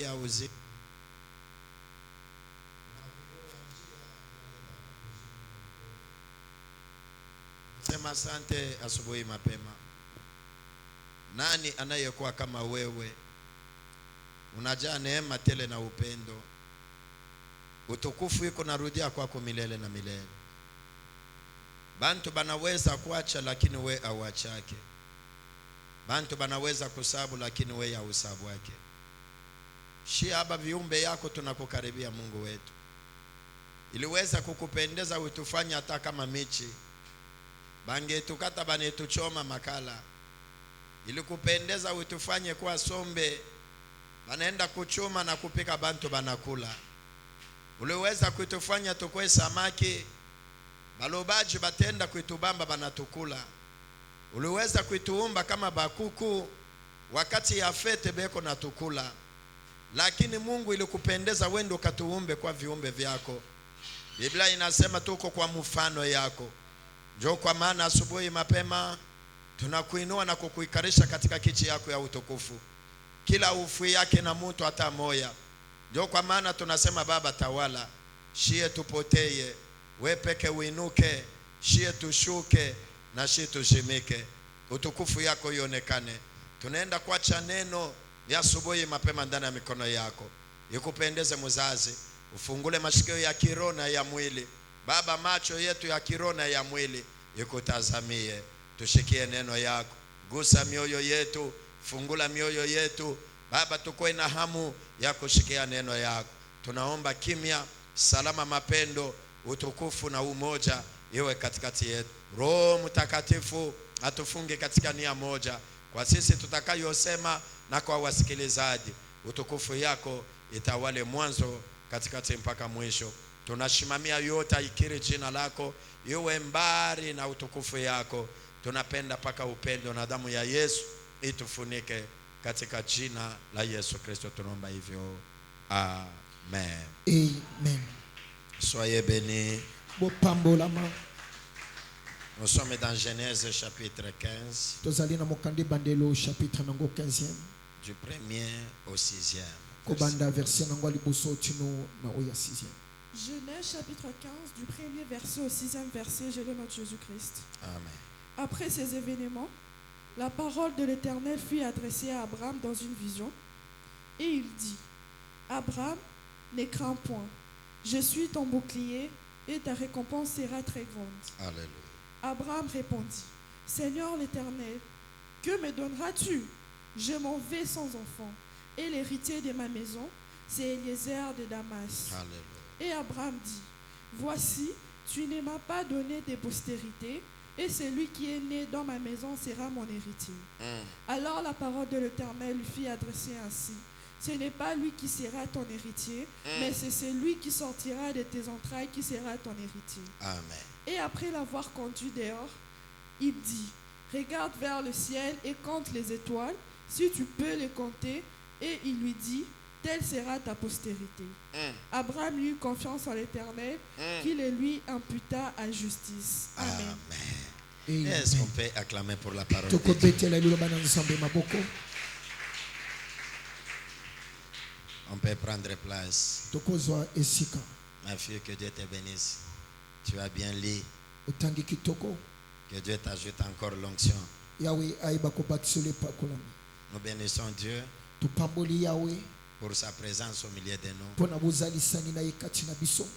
ya uzima. Sema asante asubuhi mapema. Nani anayekuwa kama wewe? Unajaa neema tele na upendo. Utukufu iko narudia kwako milele na milele. Bantu banaweza kuacha lakini we auachake. Bantu banaweza kusabu lakini we hausabu wake. Haba viumbe yako tunakukaribia Mungu wetu. Iliweza kukupendeza utufanye hata kama michi. Bangetukata banetuchoma makala. Ilikupendeza utufanye kuwa sombe. Banaenda kuchoma na kupika bantu banakula. Uliweza kutufanya tukue samaki. Balobaji batenda kuitubamba banatukula. Uliweza kuituumba kama bakuku. Wakati ya fete beko na tukula. Lakini Mungu ilikupendeza wendo katuumbe kwa viumbe vyako. Biblia inasema tuko kwa mfano yako. Njoo kwa maana asubuhi mapema tunakuinua na kukuikarisha katika kiti yako ya utukufu. Kila ufu yake na mtu hata moya. Njoo kwa maana tunasema Baba tawala. Shie tupoteye, we peke uinuke, shie tushuke na shie tushimike. Utukufu yako ionekane. Tunaenda kuacha neno ya asubuhi mapema ndani ya mikono yako. Ikupendeze mzazi, ufungule mashikio ya kiroho na ya mwili. Baba, macho yetu ya kiroho na ya mwili ikutazamie. Tushikie neno yako. Gusa mioyo yetu, fungula mioyo yetu. Baba, tukoe na hamu ya kushikia neno yako. Tunaomba kimya, salama, mapendo, utukufu na umoja iwe katikati yetu. Roho Mtakatifu atufunge katika nia moja. Kwa sisi tutakayosema na kwa wasikilizaji, utukufu yako itawale mwanzo katikati mpaka mwisho. Tunashimamia yote ikiri jina lako, iwe mbari na utukufu yako. Tunapenda paka upendo na damu ya Yesu itufunike katika jina la Yesu Kristo tunaomba hivyo. Amen. Amen. Soyez bénis. Bopambolama. Nous sommes dans Genèse chapitre 15. Tozalina mokandi bandelo chapitre nango 15e. Du 1er au 6e. Kobanda verset nango liboso tino na oya 6e. Genèse chapitre 15 du 1er verset au 6e verset, je le note Jésus-Christ. Amen. Après ces événements, la parole de l'Éternel fut adressée à Abraham dans une vision, et il dit: Abraham, ne crains point, je suis ton bouclier, et ta récompense sera très grande. Alléluia. Abraham répondit: Seigneur l'Éternel, que me donneras-tu? Je m'en vais sans enfant, et l'héritier de ma maison, c'est Eliezer de Damas. Alléluia. Et Abraham dit: Voici, tu ne m'as pas donné de postérité, et celui qui est né dans ma maison sera mon héritier. Alors la parole de l'Éternel lui fit adresser ainsi: Ce n'est pas lui qui sera ton héritier, mais c'est celui qui sortira de tes entrailles qui sera ton héritier. Amen. Et après l'avoir conduit dehors, il dit: Regarde vers le ciel et compte les étoiles, si tu peux les compter. Et il lui dit: Telle sera ta postérité. Abraham eut confiance en l'Éternel, qui le lui imputa à justice. Amen. Amen. Est-ce qu'on peut acclamer pour la parole de Dieu? On peut prendre place. Ma fille, que Dieu te bénisse. Tu as bien lu. Que Dieu t'ajoute encore l'onction. Nous bénissons Dieu pour sa présence au milieu de nous.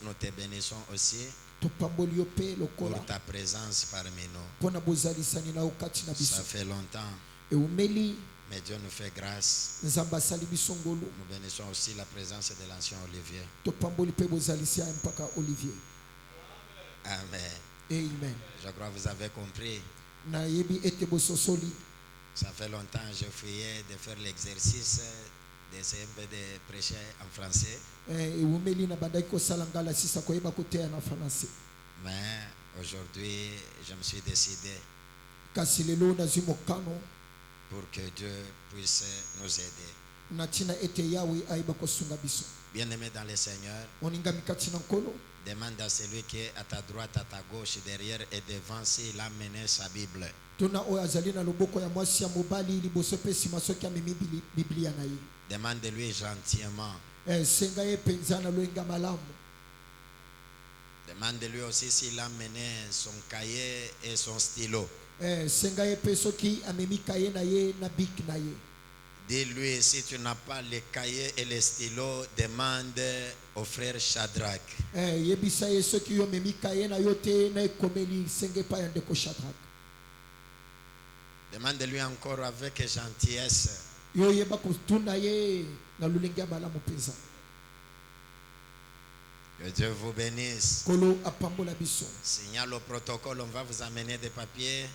Nous te bénissons aussi pour ta présence parmi nous. Ça fait longtemps, mais Dieu nous fait grâce. Nous bénissons aussi la présence de l'ancien Olivier. Amen. Amen. Je crois que vous avez compris. Ça fait longtemps que je fuyais de faire l'exercice d'essayer un peu de prêcher en français. Mais aujourd'hui, je me suis décidé pour que Dieu puisse nous aider. na ntina ete yawe ayeba kosunga biso. Bien-aimé dans le Seigneur, Oningami kati na nkolo, demande à celui qui est à ta droite, à ta gauche, derrière et devant s'il a mené sa Bible. tuna oyo azali na loboko ya mwasi ya mobali liboso pe nsima soki amemi biblia na ye. Demande-lui gentiment. Senga ye mpenza na loyenga malamu. Demande-lui aussi s'il a mené son cahier et son stylo. Senga ye pe soki amemi kaye na ye na bik na ye. Dis-lui, si tu n'as pas les cahiers et les stylos, demande au frère Shadrach. Yebisa ye soki yo memi kaye na yo te na ekomeli senge pa ya ndeko Shadrach. Demande-lui encore avec gentillesse. Yo yeba kotuna ye na lolenge ya malamu mpenza. Que Dieu vous bénisse. Kolo apambola biso. Signale au protocole, on va vous amener des papiers.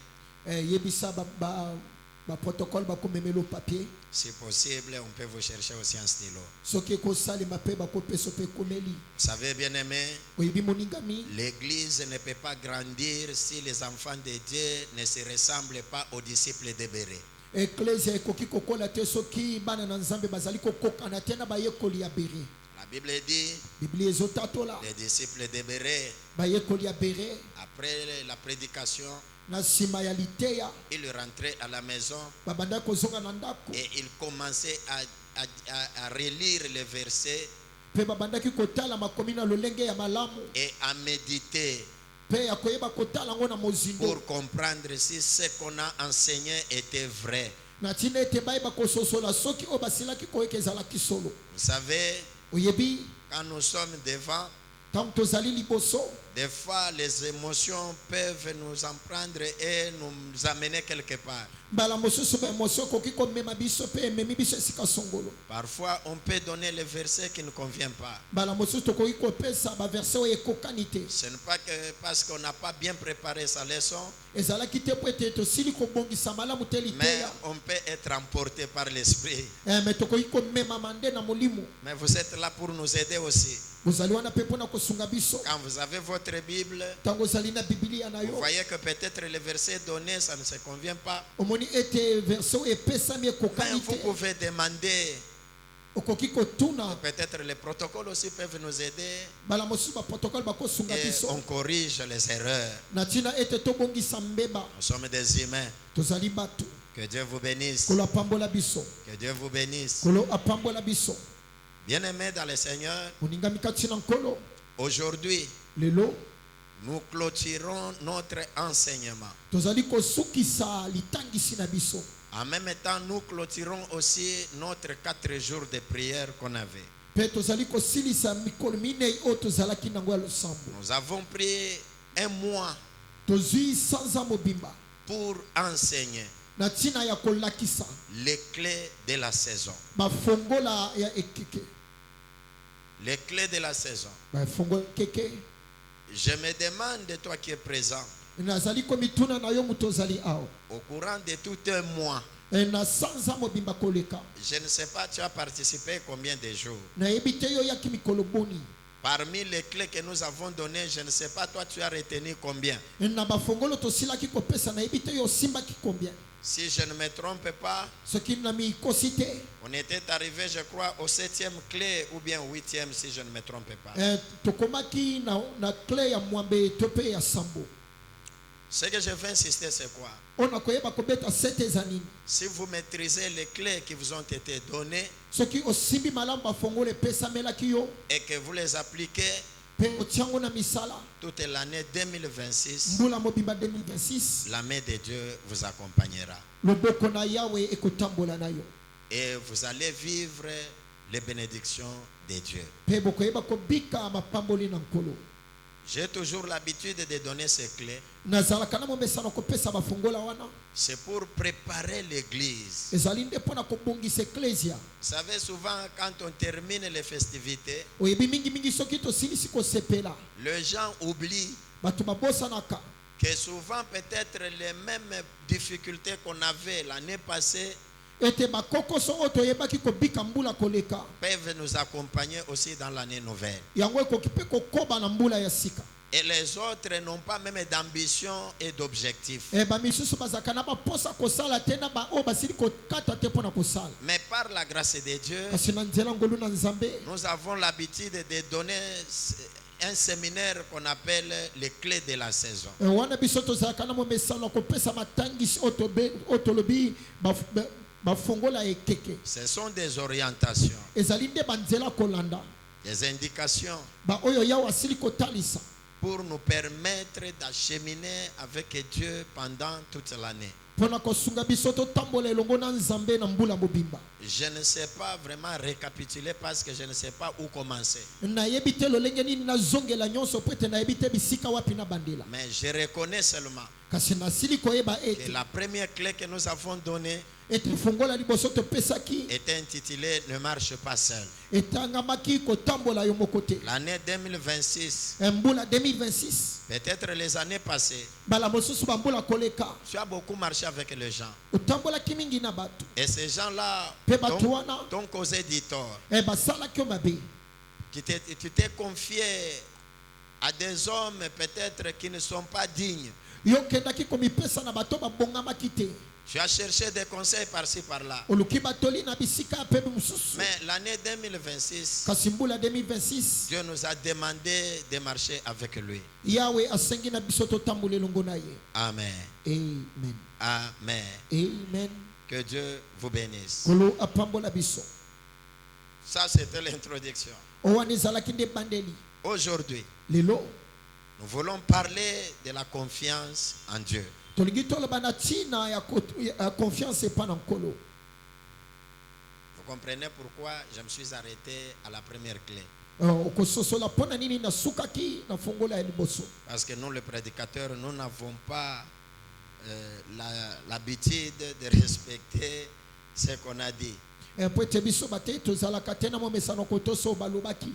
Yebisa ba protocole ba komemelo papier. Si possible, on peut vous chercher aussi un stylo. Soki ko sali mape ba ko peso pe komeli. Vous savez, bien aimé, Oyebi moningami. l'église ne peut pas grandir si les enfants de Dieu ne se ressemblent pas aux disciples de Béré. Ecclesia ekoki kokola te soki bana na nzambe bazali kokokana te na bayekoli ya bere. La Bible dit, Biblia ezotatola les disciples de Béré, bayekoli ya bere après la prédication, na nsima ya liteya ils rentraient à la maison babanda kozonga na ndako et ils commençaient à relire les versets mpe babandaki kotala makomi na lolenge ya malamu et à méditer mpe ya koyeba kotala yango na mozindo pour comprendre si ce qu'on a enseigné était vrai. na ntina ete bayeba kososola soki oyo basilaki koyeka ezalaki solo. Vous savez, Oyebi quand nous sommes devant, ntango tozali liboso des fois les émotions peuvent nous en prendre et nous amener quelque part. mbala mosusu baemotio ekoki komema biso mpe ememi biso esika songolo. Parfois, on peut donner les versets qui ne conviennent pas. mbala mosusu tokoki kopesa baverse oyo ekokani te. Ce n'est pas que parce qu'on n'a pas bien préparé sa leçon, ezalaki te po ete tosili kobongisa malamu te mais liteya. on peut être emporté par l'esprit. Me tokoki komemama nde na molimo. Mais vous êtes là pour nous aider aussi. bozali wana mpe mpona kosunga biso. Quand vous avez votre Bible, ntango ozali na bibilia na vous yo voyez que peut-être le verset donné, ça ne se convient pas. omoni ete verse oyo epesami Mais ekokani vous te. pouvez demander. okoki kotuna. Peut-être les protocoles aussi peuvent nous aider. mbala mosusu baprotokole bakosunga Et biso on corrige les erreurs. na ntina ete tobongisa mbeba. Nous sommes des humains. tozali bato. Que Dieu vous bénisse. kolo apambola biso. Que Dieu vous bénisse. kolo apambola biso. Bien-aimés dans le Seigneur, oningami kati na nkolo. aujourd'hui, lelo nous clôturons notre enseignement. tozali kosukisa litangisi na biso. En même temps, nous clôturons aussi notre 4 jours de prière qu'on avait. mpe tozali kosilisa mikolo minei oyo tozalaki nango ya losambo. Nous avons pris un mois tozwi sanza mobimba pour enseigner na ntina ya kolakisa les clés de la saison. bafongola ya ekeke. Les clés de la saison. bafongola ekeke. Je me demande, toi qui es présent, nazali komituna na yo moto ozali awa. au courant de tout un mois, na sanza mobimba koleka. je ne sais pas, tu as participé combien de jours? nayebi te yo yaki mikolo boni. Parmi les clés que nous avons données, je ne sais pas, toi tu as retenu combien? na bafongolo tosilaki kopesa nayebi te yo osimbaki combien. Si je ne me trompe pas, soki na mikosi te. on était arrivé, je crois, au 7e clé ou bien 8e, si je ne me trompe pas. tokomaki na cle ya mwambe to mpe ya sambo. Ce que je veux insister, c'est quoi? ona koyeba kobeta sete eza nini. Si vous maîtrisez les clés qui vous ont été données soki osimbi malamu bafongolo epesamelaki yo et que vous les appliquez mpe otiango na misala toute l'année 2026, mbula mobimba 2026 la main de Dieu vous accompagnera. loboko na yawe ekotambola na yo Et vous allez vivre les bénédictions de Dieu. mpe bokoyeba kobika mapamboli na nkolo. J'ai toujours l'habitude de donner ces clés. nazalaka na momesano kopesa bafongola wana. C'est pour préparer l'église. ezali nde mpona kobongisa eklesia. Vous savez, souvent, quand on termine les festivités, oyebi mingimingi soki tosilisi kosepela les gens oublient bato babosanaka que souvent, peut-être les mêmes difficultés qu'on avait l'année passée ete bakokoso oyo toyebaki kobika mbula koleka peuvent nous accompagner aussi dans l'année nouvelle. yango ekoki mpe kokoba na mbula ya sika. Et les autres n'ont pas même d'ambition et d'objectif. bamisusu bazalaka na baposa kosala te na baoyo basili kokata te mpo na kosala. Mais par la grâce de Dieu, Kasi na nzela ngolu na Nzambe nous avons l'habitude de donner un séminaire qu'on appelle les clés de la saison. wana biso tozalaka na momesano ya kopesa matangisi oyo tolobi bafongola ekeke. Ce sont des orientations, Ezali nde banzela kolanda des indications baoyo yawe asili kotalisa pour nous permettre d'acheminer avec Dieu pendant toute l'année. mpona kosunga biso totambola elongo na Nzambe na mbula mobimba. Je ne sais pas vraiment récapituler parce que je ne sais pas où commencer. nayebi te lolenge nini nazongela nyonso po ete nayebi te bisika wapi na bandela. Mais je reconnais seulement Kasi nasili koyeba que ete la première clé que nous avons donnée ete fongola liboso topesaki était intitulée Ne marche pas seul. etangamaki kotambola yo moko te. L'année 2026, mbula 2026 peut-être les années passées, bala mosusu bambula koleka tu as beaucoup marché avec les gens. otambolaki mingi na bato Et ces gens-là mpe bato wana t'ont causé du tort. basalaki yo mabe. Tu t'es confié à des hommes peut-être qui ne sont pas dignes. yo okendaki komipesa na bato babongamaki te. Tu as cherché des conseils par-ci par-là. oluki batoli na bisika ya pembe mosusu. Mais l'année 2026, kasi mbula 2026 Dieu nous a demandé de marcher avec lui. yawe asengi na biso totambola elongo na ye. Amen. Amen. Amen. Amen. Que Dieu vous bénisse. kolo apambola biso. Ça, c'était l'introduction. owana ezalaki nde bandeli. Aujourd'hui, lelo nous voulons parler de la confiance en Dieu. tolingi toloba na ntina ya confiance epa na nkolo. Vous comprenez pourquoi je me suis arrêté à la première clé. okososola mpona nini nasukaki na fongola ya liboso. Parce que nous, les prédicateurs, nous n'avons pas l'habitude de respecter ce qu'on a dit. po ete biso batei tozalaka te na momesano kotoso balobaki.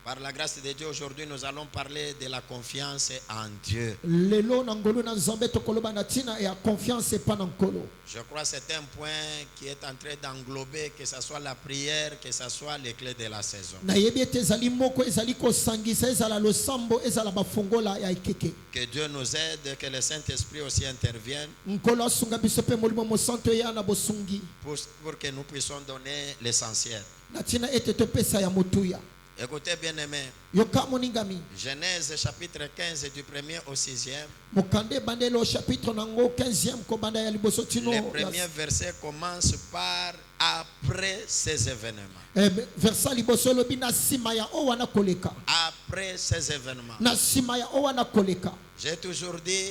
Par la grâce de Dieu, aujourd'hui, nous allons parler de la confiance en Dieu. lelo na ngolu na Nzambe tokoloba na ntina ya confiance epa na nkolo. Je crois que c'est un point qui est en train d'englober, que ce soit la prière, que ce soit les clés de la saison. nayebi ete ezali moko ezali kosangisa ezala losambo ezala bafongola ya ekeke. Que Dieu nous aide, que le Saint-Esprit aussi intervienne nkolo asunga biso mpe molimo mosantu eya na bosungi pour que nous puissions donner l'essentiel. na ntina ete topesa ya motuya. Écoutez, bien-aimés, yoka moningami Genèse chapitre 15 du 1er au 6e. mokande bandelo chapitre nango 15e kobanda ya liboso tino Le premier verset commence par après ces événements. versa liboso lobi na nsima ya oyo wana koleka. Après ces événements. na nsima ya oyo wana koleka. J'ai toujours dit,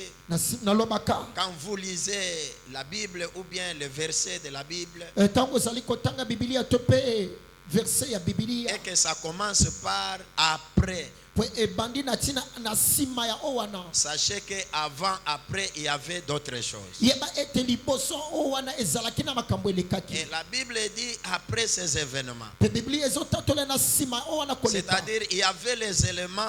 nalobaka quand vous lisez la Bible ou bien le verset de la Bible, ntango ozali kotanga bibilia to mpe verset ya bibilia et que ça commence par après, po ebandi na ntina na nsima ya oyo wana sachez qu'avant, après, il y avait d'autres choses. yeba ete liboso oyo wana ezalaki na makambo elekaki. Et la Bible dit après ces événements. mpe biblia ezotatola na nsima oyo wana koleka. C'est-à-dire, il y avait les éléments,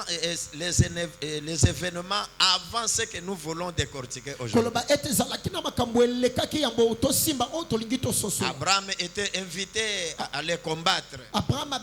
les événements avant ce que nous voulons décortiquer aujourd'hui. koloba ete ezalaki na makambo elekaki yango tosimba oyo tolingi tososola. Abraham était invité à les combattre. abraham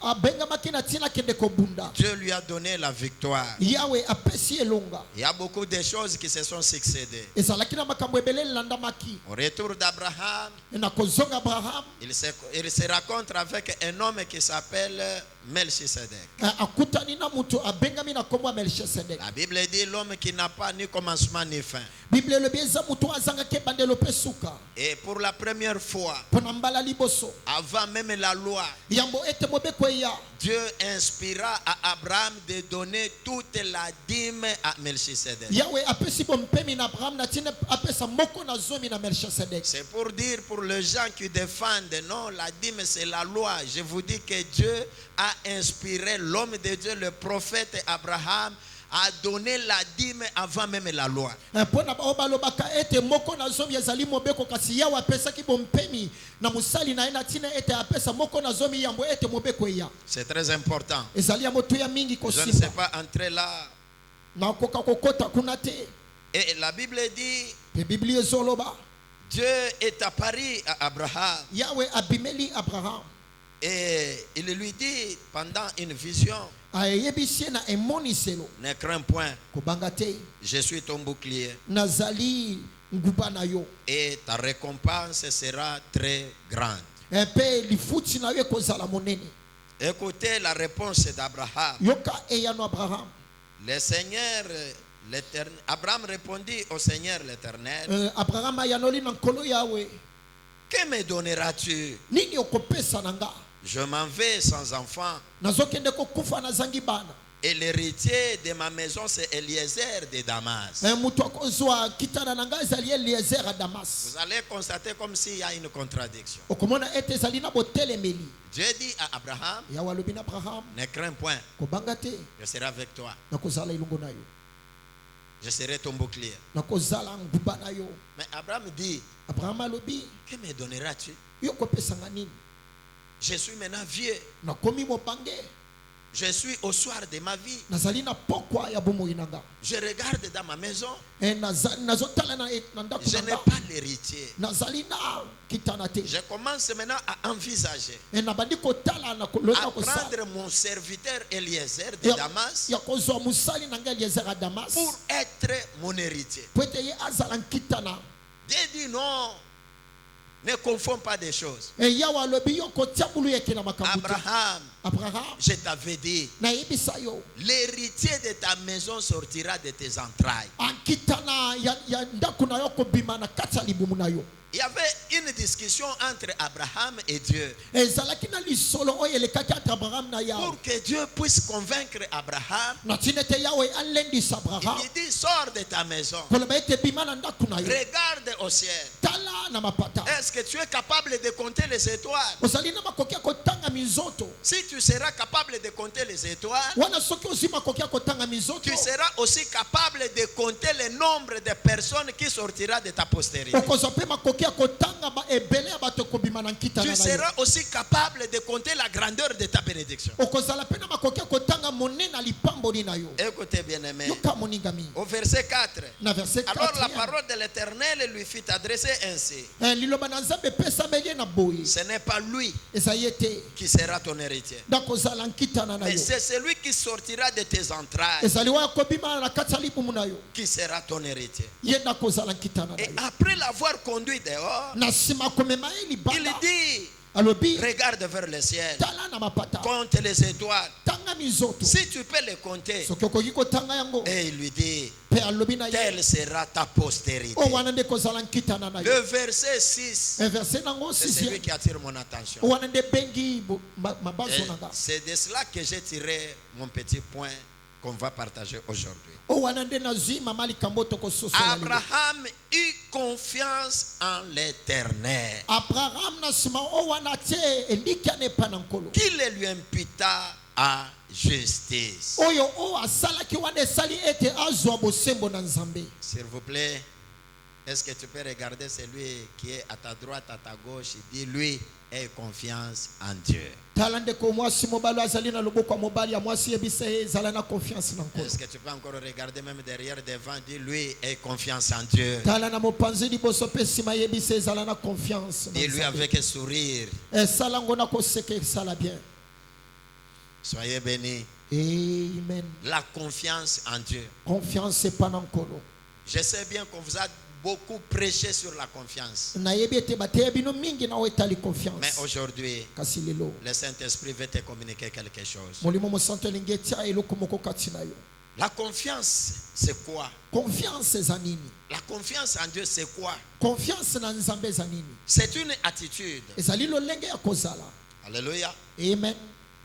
abengamaki na ntina akende kobunda. Dieu lui a donné la victoire. yawe apesi elonga. Il y a beaucoup de choses qui se sont succédées. ezalaki na makambo ebele elandamaki. Au retour d'Abraham, na kozonga abraham il se rencontre avec un homme qui s'appelle Melchisedec. akutani na mutu abengami na kombo ya melchisedek. La Bible dit l'homme qui n'a pas ni commencement ni fin. bible elobi eza mutu azangaki ebandelo mpe suka. Et pour la première fois, mpona mbala liboso avant même la loi, yambo ete mobeko eya Dieu inspira à Abraham de donner toute la dîme à Melchisedec. yawe apesi bompemi na abraham na ntina apesa moko na zomi na melchisedek. C'est pour dire pour les gens qui défendent, non, la dîme c'est la loi. Je vous dis que Dieu a inspiré l'homme de Dieu, le prophète Abraham, a donné la dîme avant même la loi. mpona bao balobaka ete moko na zomi ezali mobeko kasi yawe apesaki bompemi na mosali na ye na ntina ete apesa moko na zomi yambo ete mobeko eya. C'est très important. ezali ya motuya mingi Je ne sais kosimba. pas entrer là. nakoka kokota kuna te. Et la Bible dit, mpe biblia ezoloba Dieu est apparu à Abraham yawe abimeli abraham Et il lui dit pendant une vision, ayebisi na emoniselo ne crains point, kobanga te je suis ton bouclier nazali nguba na yo et ta récompense sera très grande. mpe lifuti na yo ekozala monene. Écoutez la réponse d'Abraham. Yoka eyano Abraham. Le Seigneur, l'Éternel. Abraham répondit au Seigneur l'Éternel, Abraham ayanoli na nkolo yawe, que me donneras-tu? nini okopesa nanga? Je m'en vais sans enfant. Nazokende kokufa na zangi bana. Et l'héritier de ma maison, c'est Eliezer de Damas. Mutu akozwa kitana nanga ezali Eliezer à Damas. Vous allez constater comme s'il y a une contradiction. Okomona ete ezali na botelemeli. Dieu dit à Abraham, Yawe alobi na Abraham, ne crains point, kobanga te, je serai avec toi. nakozala ilungo na yo, Je serai ton bouclier. nakozala nguba na yo. Mais Abraham dit, Abraham alobi, que me donneras-tu? yo kopesanga nini? Je suis maintenant vieux. Nakomi mobange, Je suis au soir de ma vie. nazali na pokwa ya bomoi nanga. Je regarde dans ma maison. Nazotala na ndako Je n'ai nanga. pas l'héritier. Nazali na kitana te. Je commence maintenant à envisager Nabandi kotala na kolona à kosala. prendre mon serviteur Eliezer de Damas Ya kozwa musali nanga Eliezer à Damas. pour être mon héritier. Pwete ye azala kitana. Dieu dit non, ne confonds pas des choses. Yawe alobi yo kotia bulu yeke na makambo te. Abraham, Abraham, je t'avais dit, na yebisa yo. l'héritier de ta maison sortira de tes entrailles. Ankitana ya ndako na yo kobima na kati ya libumu na yo. Il y avait une discussion entre Abraham et Dieu Ezalaki na lisolo oyo elekaki entre Abraham na Yawe. pour que Dieu puisse convaincre Abraham. Na tina ete Yawe alendisa Il Abraham. lui dit, sors de ta maison, Koloba ete bima na ndako na yo. regarde au ciel. Tala na mapata. Est-ce que tu es capable de compter les étoiles? Ozali na makoki ya kotanga mizoto. Si tu seras capable de compter les étoiles, Wana soki osi makoki ya kotanga mizoto. tu seras aussi capable de compter le nombre de personnes qui sortira de ta postérité. Okozwa pe makoki ya kotanga ba ebele ya bato kobima na nkita Tu na yo. seras aussi capable de compter la grandeur de ta bénédiction. Okozala pe na makoki ya kotanga monene na lipamboli na yo. Écoutez bien aimé, Yoka moningami. au verset 4. Na verset 4. Alors la parole de l'Éternel lui fit adresser ainsi. Liloba na Nzambe pesameli na boye. Ce n'est pas lui Ezali ete qui sera ton héritier, ndakozala nkitana na mais yo. c'est celui qui sortira de tes entrailles Ezali wa kobima na kati ya libumu na yo. qui sera ton héritier. Ye ndakozala nkitana na Et yo. après l'avoir conduit dehors, Na sima komema ye il libanda. dit, Alobi regarde vers le ciel, tala na mapata. compte les étoiles. Tanga mizoto. Si tu peux les compter. Soki okoki kotanga yango. Et il lui dit, Pe alobi na ye. telle sera ta postérité. O wana nde kozala nkitana na yo. Le verset 6, Verset nango c'est celui 6. qui attire mon attention. O wana nde bengi mabazo Et nanga. c'est de cela que j'ai tiré mon petit point qu'on va partager aujourd'hui. O wana nde nazwi mama likambo tokososola lelo. Abraham eut confiance en l'Éternel, Abraham na sima o wana te elika ne panankolo. qui le lui imputa à justice. Oyo o asalaki wana esali ete azwa bosembo na Nzambe. S'il vous plaît, est-ce que tu peux regarder celui qui est à ta droite, à ta gauche, dis-lui, aie confiance en Dieu. Tala ndeko mwasi mobali azali na loboko ya mobali ya mwasi yebisa ye ezala na confiance na nkolo. Est-ce que tu peux encore regarder même derrière, devant, dis-lui, aie confiance en Dieu. Tala na mopanzi liboso pe sima yebisa ezala na confiance na Dis-lui Nzambe. avec un sourire, Esala ngo na koseka esala bien. soyez bénis. Amen. La confiance en Dieu. Confiance epa na nkolo. Je sais bien qu'on vous a beaucoup prêché sur la confiance. Nayebi ete bateya bino mingi na etali Mais confiance. aujourd'hui, Kasi lelo le Saint-Esprit veut te communiquer quelque chose. molimo mosantu elingi etia eloko moko kati na yo. La confiance, c'est quoi? Confiance eza nini? La confiance en Dieu, c'est quoi? Confiance na Nzambe eza nini? C'est une attitude. Ezali lolenge ya kozala. Alléluia. Amen.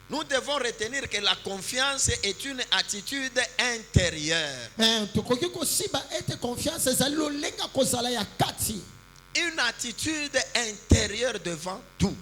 Nous devons retenir que la confiance est une attitude intérieure. Tokoki kosiba ete confiance ezali lolenge ya kozala ya kati. Une attitude intérieure devant tout.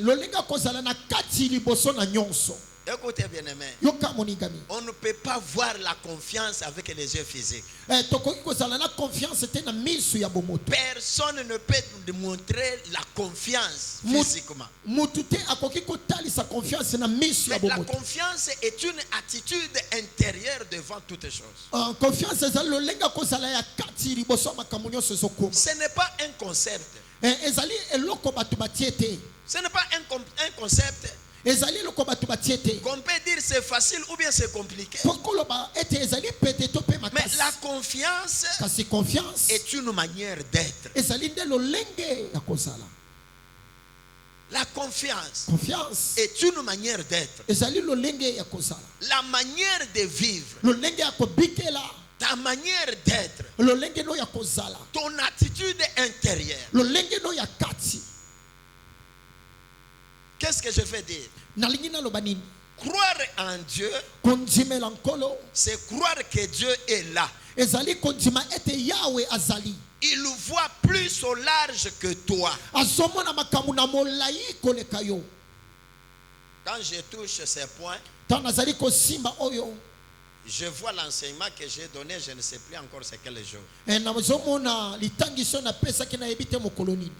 Lolenge ya kozala na kati liboso na nyonso. Écoutez bien aimé. Yoka moningami. On ne peut pas voir la confiance avec les yeux physiques. Tokoki kozala na confiance te na misu ya bomoto. Personne ne peut démontrer la confiance physiquement. Mutu te akoki kotalisa confiance na misu ya Mais la bomoto. confiance est une attitude intérieure devant toutes choses. Confiance ezali lolenge ya kozala ya kati liboso ya makambo nyonso ezokoma. Ce n'est pas un concept. Ezali eloko bato batie te. Ce n'est pas un concept ezali eloko bato batie te qu'on peut dire c'est facile ou bien c'est compliqué. po koloba ete ezali pete to mpe Mais makasi la confiance kasi confiance est une manière d'être. ezali nde lolenge ya kozala. La confiance Confiance est une manière d'être. ezali lolenge ya kozala, La manière de vivre, lolenge ya kobikela, ta manière d'être, lolenge no ya kozala, ton attitude intérieure. lolenge no ya kati. Qu'est-ce que je veux dire? Nalingi naloba nini? Croire en Dieu, Kondimela nkolo c'est croire que Dieu est là. ezali kondima ete Yahweh azali. Il voit plus au large que toi. Azomona makambo na molai koleka yo. Quand je touche ces points, Tan azali kosimba oyo je vois l'enseignement que j'ai donné, je ne sais plus encore c'est quel jour. nazomona litangiso na pesa kina ebite mokolo nini.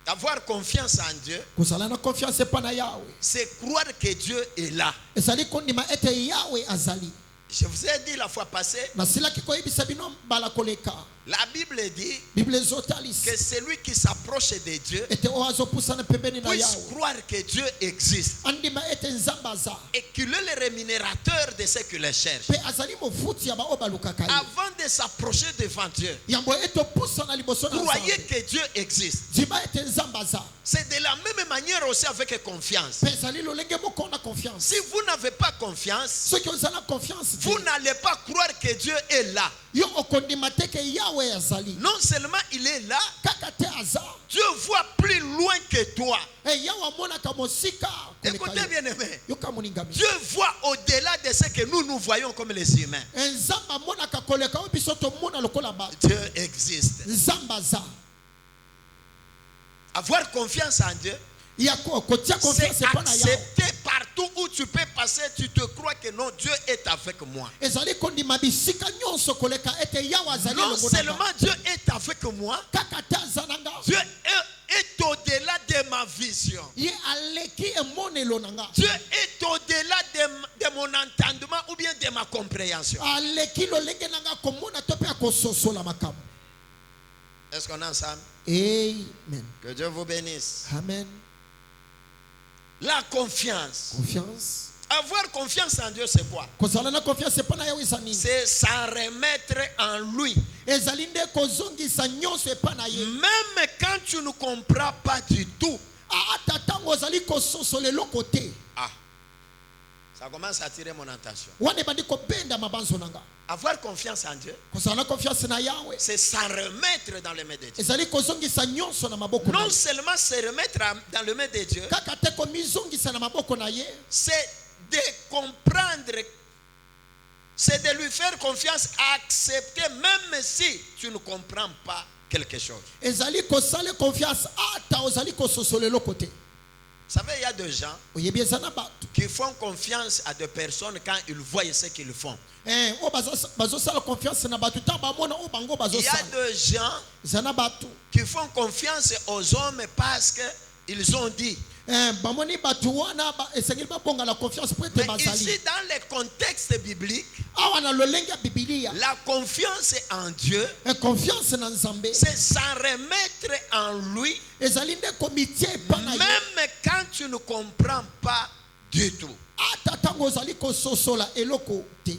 Avoir confiance en Dieu, Kozala na confiance pa na Yahweh c'est croire que Dieu est là. ezali kondima ete Yahweh azali. Je vous ai dit la fois passée, Nasilaki koyebisa bino bala koleka. la Bible dit Bible ezotalisa que celui qui s'approche de Dieu ete o azopusana pembeni na puisse Yahweh croire que Dieu existe andima ete nzambe aza et qu'il est le rémunérateur de ceux qui le cherchent. pe azali mofuti ya bao balukaka ye. Avant de s'approcher devant Dieu, Yambo ete opusana liboso na croyez Nzambe. que Dieu existe. Ndima ete nzambe aza C'est de la même manière aussi avec confiance. pe ezali lolenge moko na confiance. Si vous n'avez pas confiance, Soki ozala confiance te, vous n'allez pas croire que Dieu est là. yo okondima te ke Yahweh azali. Non seulement il est là, Kaka te aza Dieu voit plus loin que toi. e Yahweh amonaka mosika koleka Écoutez yo. bien aimé, Yoka moningami. Dieu voit au-delà de ce que nous voyons comme les humains. Nzambe amonaka koleka yo biso tomona lokola bato. Dieu existe. Nzambe aza. Avoir confiance en Dieu, Ya kotia confiance c'est pa na Yahweh. accepter partout où tu peux passer, tu te crois que non, Dieu est avec moi. Ezali kondima bisika nyonso koleka ete Yahweh azali Non longo na seulement nga. Dieu est avec moi, Kaka te aza na nga. Dieu est au-delà de ma vision. Ye aleki emonelo na nga. Dieu est au-delà de mon entendement ou bien de ma compréhension. Aleki lolenge na nga komona to pe akososola makambo. Est-ce qu'on est ensemble? Amen. Que Dieu vous bénisse. Amen. La confiance. Confiance. Avoir confiance en Dieu, c'est quoi? Kozala na confiance pa na Yahweh zanini. C'est s'en remettre en lui. Ezali nde kozongisa nyonso epa na ye. Même quand tu ne comprends pas du tout. Ata tango ozali kososolela kote. Ah, ça commence à attirer mon attention. Wane bandi kobenda mabanzo na nga. Avoir confiance en Dieu, Kozala na confiance na Yahweh. c'est s'en remettre dans les mains de Dieu. Ezali kozongisa nyonso na maboko na Non ye. seulement se remettre dans les mains de Dieu, Kaka te komizongisa na maboko na ye. c'est de comprendre, c'est de lui faire confiance, accepter même si tu ne comprends pas quelque chose. Ezali kosala confiance ata ozali kososolela kote. Vous savez, il y a des gens Oyebi eza na bato. qui font confiance à des personnes quand ils voient ce qu'ils font. O bazosala confiance na bato ta bamona o bango Il y a bazosala. des gens Eza na bato. qui font confiance aux hommes parce qu'ils ont dit. Bamoni bato wana esengeli babonga la confiance po ete Mais ici, bazali. dans le contexte biblique, Awa na lolenge ya Biblia. la confiance en Dieu, Confiance na Nzambe. c'est s'en remettre en lui, Ezali nde komitie epa na ye. même quand tu ne comprends pas du tout. Ata tango ozali kososola eloko te.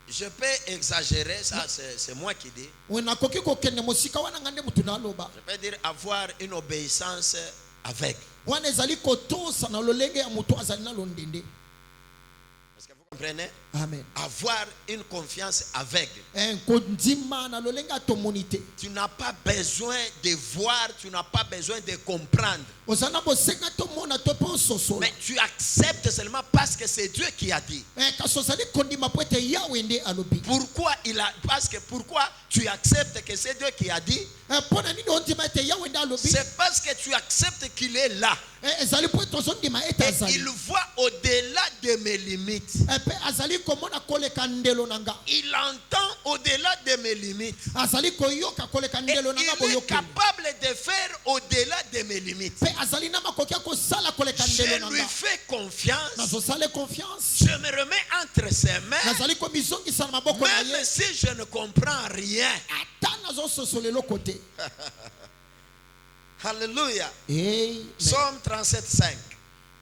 Je peux exagérer, ça c'est moi qui dis. Wena koki kokende mosika wana ngande mutu na loba. Je peux dire avoir une obéissance aveugle. Wana ezali kotosa na lolenge ya mutu azali na londende. Est-ce que vous comprenez? Amen. Avoir une confiance aveugle. Kondima na lolenge ya tomonite. Tu n'as pas besoin de voir, tu n'as pas besoin de comprendre. Ozana bosenga tomona to po sosola. Mais tu acceptes seulement parce que c'est Dieu qui a dit. Kasosali kondima po ete Yahweh nde alobi. Pourquoi tu acceptes que c'est Dieu qui a dit? Pona nini ondima ete Yahweh nde alobi? C'est parce que tu acceptes qu'il est là. Ezali po ete ozondima ete Et azali. il voit au-delà de mes limites. Pe azali komona koleka ndelo nanga. Il entend au-delà de mes limites. Azali koyoka koleka Et ndelo nanga il est boyoka. capable de faire au-delà de mes limites. Pe azali na makoki ya kosala koleka ndelo Je lui nanga. fais confiance. Nazosala confiance. Je me remets entre ses mains. Nazali komizongisa na maboko na Même ye. si je ne comprends rien. Ata nazososolela kote. Alléluia. Amen. Psaume 37, 5.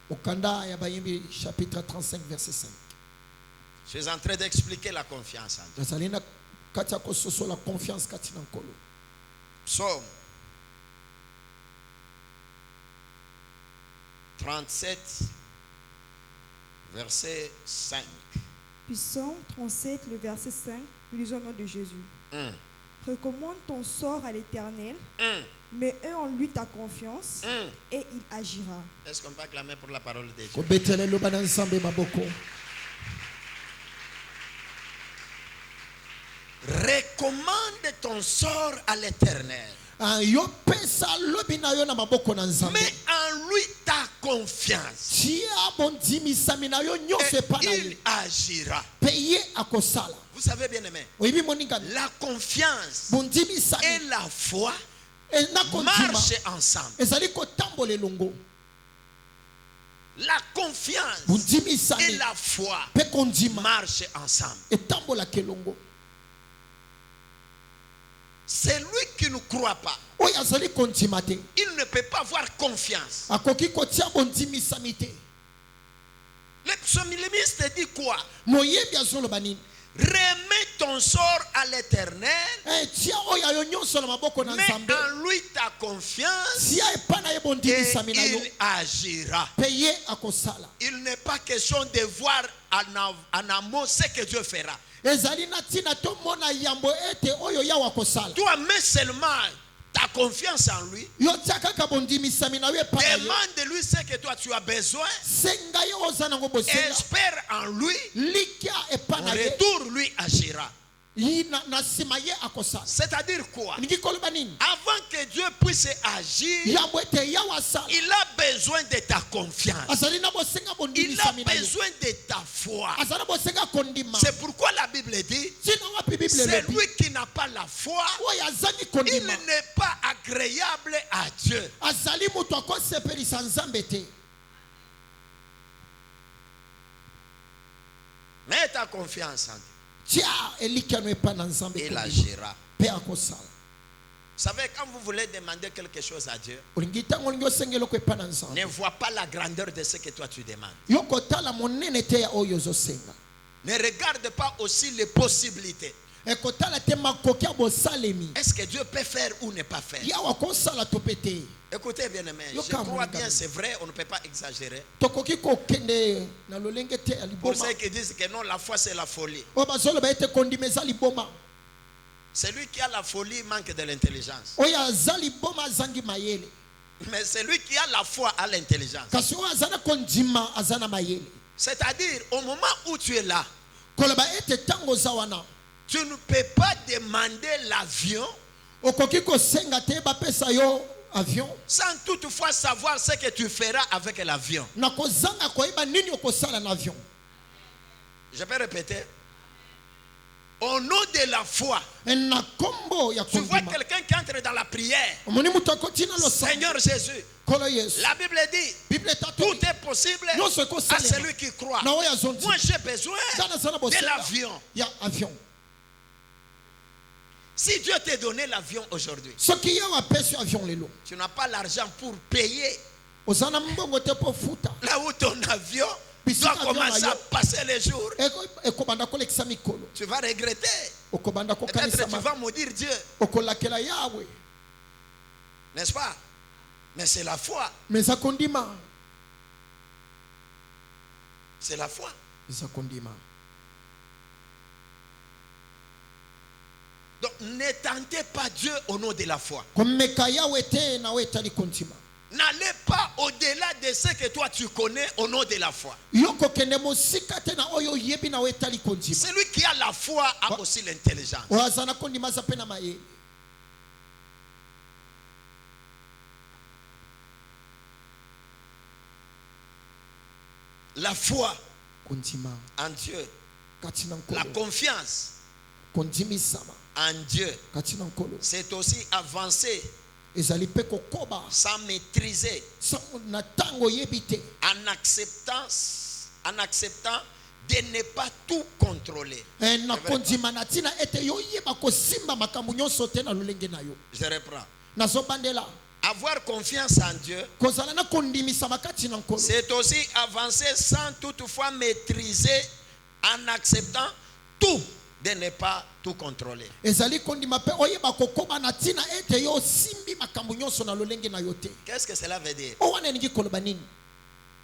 Okanda ya bayimbi chapitre 35 verset 5. Je suis en train d'expliquer la confiance en Dieu. Nazali na kati ya kososola confiance kati na nkolo. Psaume 37, verset 5. Psaume 37, le verset 5, nous lisons au nom de Jésus. Recommande ton sort à l'Éternel, mets en lui ta confiance, et il agira. Est-ce qu'on peut acclamer pour la parole de Dieu? Kobetele loba na nzambe maboko. Recommande ton sort à l'Éternel. Yo pesa lobi na yo na maboko na nzambe. Mets en lui ta confiance. Tia bondimisa na yo nyonso epa na Il ye. agira. Peye akosala. Vous savez bien aimé, Oyibi moninga. la confiance Bondimisa et la foi na kondima. marchent ensemble. Ezali kotambola elongo. La confiance Bondimisa et la foi pe kondima marchent ensemble. etambola kelongo. C'est lui qui ne croit pas. Oyo azali kondima te. Il ne peut pas avoir confiance. Akoki kotia bondimisa te. Le psalmiste dit quoi? Moyebi azoloba nini? Remets ton sort à l'Éternel. Tia oyo ayo nyonso na maboko na Mets nzambe. en lui ta confiance. Tia epa na ye Et bondimisa na yo. il agira. Peye akosala. Il n'est pas question de voir en amont ce que Dieu fera. Ezali na tina to mona yambo ete oyo yawa kosala. Toi, mets seulement ta confiance en lui. Yo tia kaka bondimisa na yo epa na ye. Demande-lui ce que toi tu as besoin. Senga yo ozana ngo bosenga. Espère en lui. Likia epa En na ye. retour, lui agira. Na sima ye akosala. C'est-à-dire quoi? Niki koloba nini? Avant que Dieu puisse agir, Yambo ete yawa sala. il a besoin de ta confiance. Azali na bosenga Il bondimisa a na yo. besoin de ta foi. Azali bosenga kondima. C'est pourquoi la Bible dit, Sina wapi Bible c'est lebi. lui qui n'a pas la foi, Oyo azali il kondima. n'est pas agréable à Dieu. Azali mutu akosepelisa nzambe te. Mets ta confiance en Dieu. Tia elikiano epa na nzambe Il kondima. agira. Pe akosala. Vous savez, quand vous voulez demander quelque chose à Dieu, Olingi tango olingi osengela ko epa na nzambe. ne vois pas la grandeur de ce que toi tu demandes. Yo kotala monene te ya oyo ozosenga. Ne regarde pas aussi les possibilités. Ekotala te makoki ya bosalemi. Est-ce que Dieu peut faire ou ne pas faire? Yawa kosala to pete. Écoutez bien aimé, Yo je kama crois ngambo. bien, c'est vrai, on ne peut pas exagérer. Tokoki kokende na lolenge te ya Pour liboma. ceux qui disent que non, la foi c'est la folie. O bazoloba ete kondima eza liboma. Celui qui a la folie manque de l'intelligence. Oyo aza liboma azangi mayele. Mais celui qui a la foi a l'intelligence. Kasi oyo aza na kondima aza na mayele. C'est-à-dire, au moment où tu es là, Koloba ete tango oza wana. tu ne peux pas demander l'avion Okoki kosenga te bapesa yo avion. sans toutefois savoir ce que tu feras avec l'avion. Na kozanga koyeba nini okosala na avion. Je peux répéter. Au nom de la foi, Na kombo ya tu vois kondima. quelqu'un qui entre dans la prière. Omoni mutu akoti na losa. Seigneur Jésus, Kolo Yesu. la Bible dit, Bible tout tato. est possible Non, c'est quoi ça, à celui qui croit. Na oyo azondi. Moi, j'ai besoin Dana sana de bosenga. l'avion. Ya avion. Si Dieu t'a donné l'avion aujourd'hui, Soki yawa pesi avion lelo. tu n'as pas l'argent pour payer Ozana mbongo te po futa. là où ton avion Bisika doit avion commencer na yo. à passer les jours. Ekobanda kolekisa mikolo. Tu vas regretter. Okobanda kokanisa Peut-être tu ma. vas maudire Dieu, Okolakela yawe. n'est-ce pas? Mais c'est la foi. Meza kondima. C'est la foi. Meza kondima. Donc ne tentez pas Dieu au nom de la foi. Komeka yawe te na we tali kondima. N'allez pas au-delà de ce que toi tu connais au nom de la foi. Yoko kende mosika te na oyo yebi na we tali kondima. Celui qui a la foi a aussi l'intelligence. Oazana kondima za pena maye. La foi Kondima. en Dieu, Katina la nkolo. confiance Kondimi sama. en Dieu, Katina nkolo. c'est aussi avancer Ezali pe kokoba. sans maîtriser, Na tango yebi te. en acceptant de ne pas tout contrôler. Na kondima na tina ete yo yeba kosimba makambo nyonso te na lolenge na yo. Je reprends. Nazo bandela. Avoir confiance en Dieu, kozala na kondimisama kati na nkolo c'est aussi avancer sans toutefois maîtriser en acceptant tout, de ne pas tout contrôler. ezali kondima pe oyeba kokoba na tina ete yo simbi makambo nyonso na lolenge na yo te. Qu'est-ce que cela veut dire? O wana elingi koloba nini?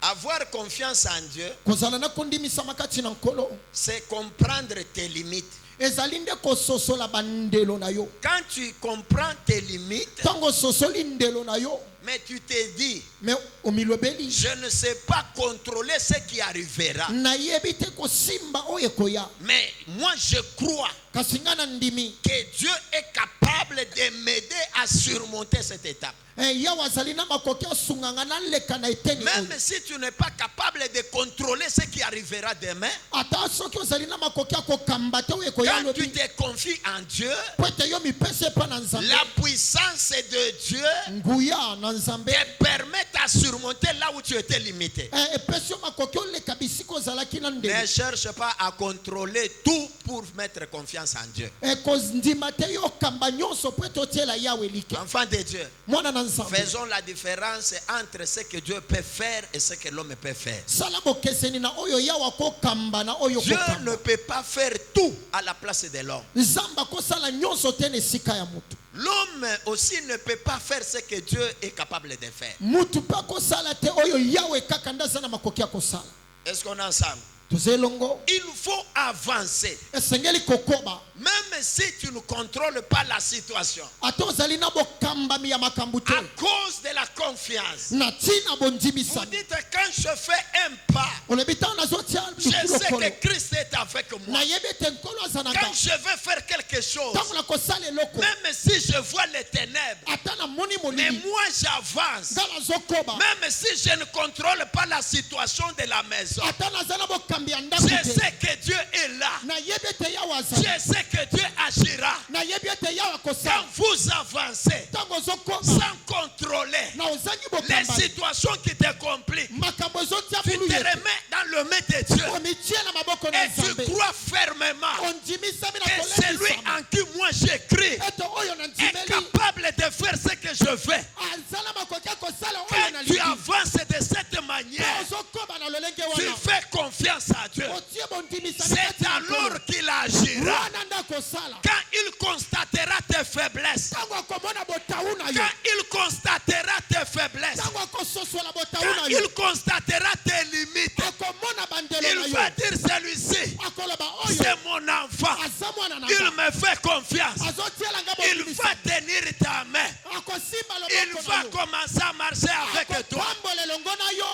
Avoir confiance en Dieu, kozala na kondimisama kati na nkolo c'est comprendre tes limites. ezali nde kososola bandelo na yo. Quand tu comprends tes limites, Tango ososoli ndelo na yo mais tu te dis, me omilobeli je ne sais pas contrôler ce qui arrivera. nayebi te kosimba oyo ekoya Mais moi je crois kasi nga na ndimi que Dieu est capable de m'aider à surmonter cette étape. yawe azali na makoki asunganga naleka na eteni Même oyo. si tu n'es pas capable de contrôler ce qui arrivera demain, ata soki ozali na makoki ya kokamba te oyo ekoya quand tu lobi te confies en Dieu, po ete yo mipesa epa na nzambe la puissance de Dieu nguya na nzambe te permet à surmonter là où tu étais limité. epesi yo makoki oleka bisika ozalaki na Ne ndelo cherche pas à contrôler tout pour mettre confiance en Dieu. ekozindima te yo okamba nyonso po ete otiela yawe like Enfant de Dieu, mwana na nzambe faisons la différence entre ce que Dieu peut faire et ce que l'homme peut faire. sala bokeseni na oyo yawe akokamba na oyo Dieu kokamba ne peut pas faire tout à la place de l'homme. nzambe akosala nyonso te na esika ya motu L'homme aussi ne peut pas faire ce que Dieu est capable de faire. mutu mpe akosala te oyo yawe kaka nde aza na makoki ya kosala. Est-ce qu'on est ensemble? toza elongo Il faut avancer. esengeli kokoba Même si tu ne contrôles pas la situation. ata ozali na bokambami ya makambo te À cause de la confiance. na ntina Vous bondimisami dites, quand je fais un pas, olobi ntango nazotia je sais likulokolo que Christ est avec moi. nayebi ete nkolo aza na Quand nga je vais faire quelque chose, ntango nakosala eloko même si je vois les ténèbres, ata namoni mais molili moi j'avance. nga nazokoba Même si je ne contrôle pas la situation de la maison, ata naza na bokambi ya ndako je te sais que Dieu est là. nayebi ete yawe Je azali sais que Dieu agira. nayebi ete yawe Quand akosala vous avancez ntango ozokoba sans contrôler na ozangi les bokamba situations qui te compliquent, makambo ezotia tu te bulu ye remets dans le main de Dieu omitie na maboko na et tu nzambe crois fermement ondimisami na que celui kolebisama en qui moi j'écris ete oyo na est ndimeli capable de faire ce que je fais. aza na makoki ya kosala oyo Quand na tu liki avances de cette manière, ozokoba na lolenge tu wana fais confiance à Dieu. otie bondimisami kati C'est na alors nkolo. qu'il agira. wana nde akosala Quand il constatera tes faiblesses, ntango akomona botau na yo quand il constatera tes faiblesses, ntango akososola botau quand na yo il constatera tes limites, akomona bandelo na il yo va dire celui-ci, akoloba oyo c'est mon enfant. aza mwana na Il nga me fait confiance. azotiela nga Il va bondimisami tenir ta main. akosimba Il loboko va na yo commencer à marcher avec toi. akotambola elongo na yo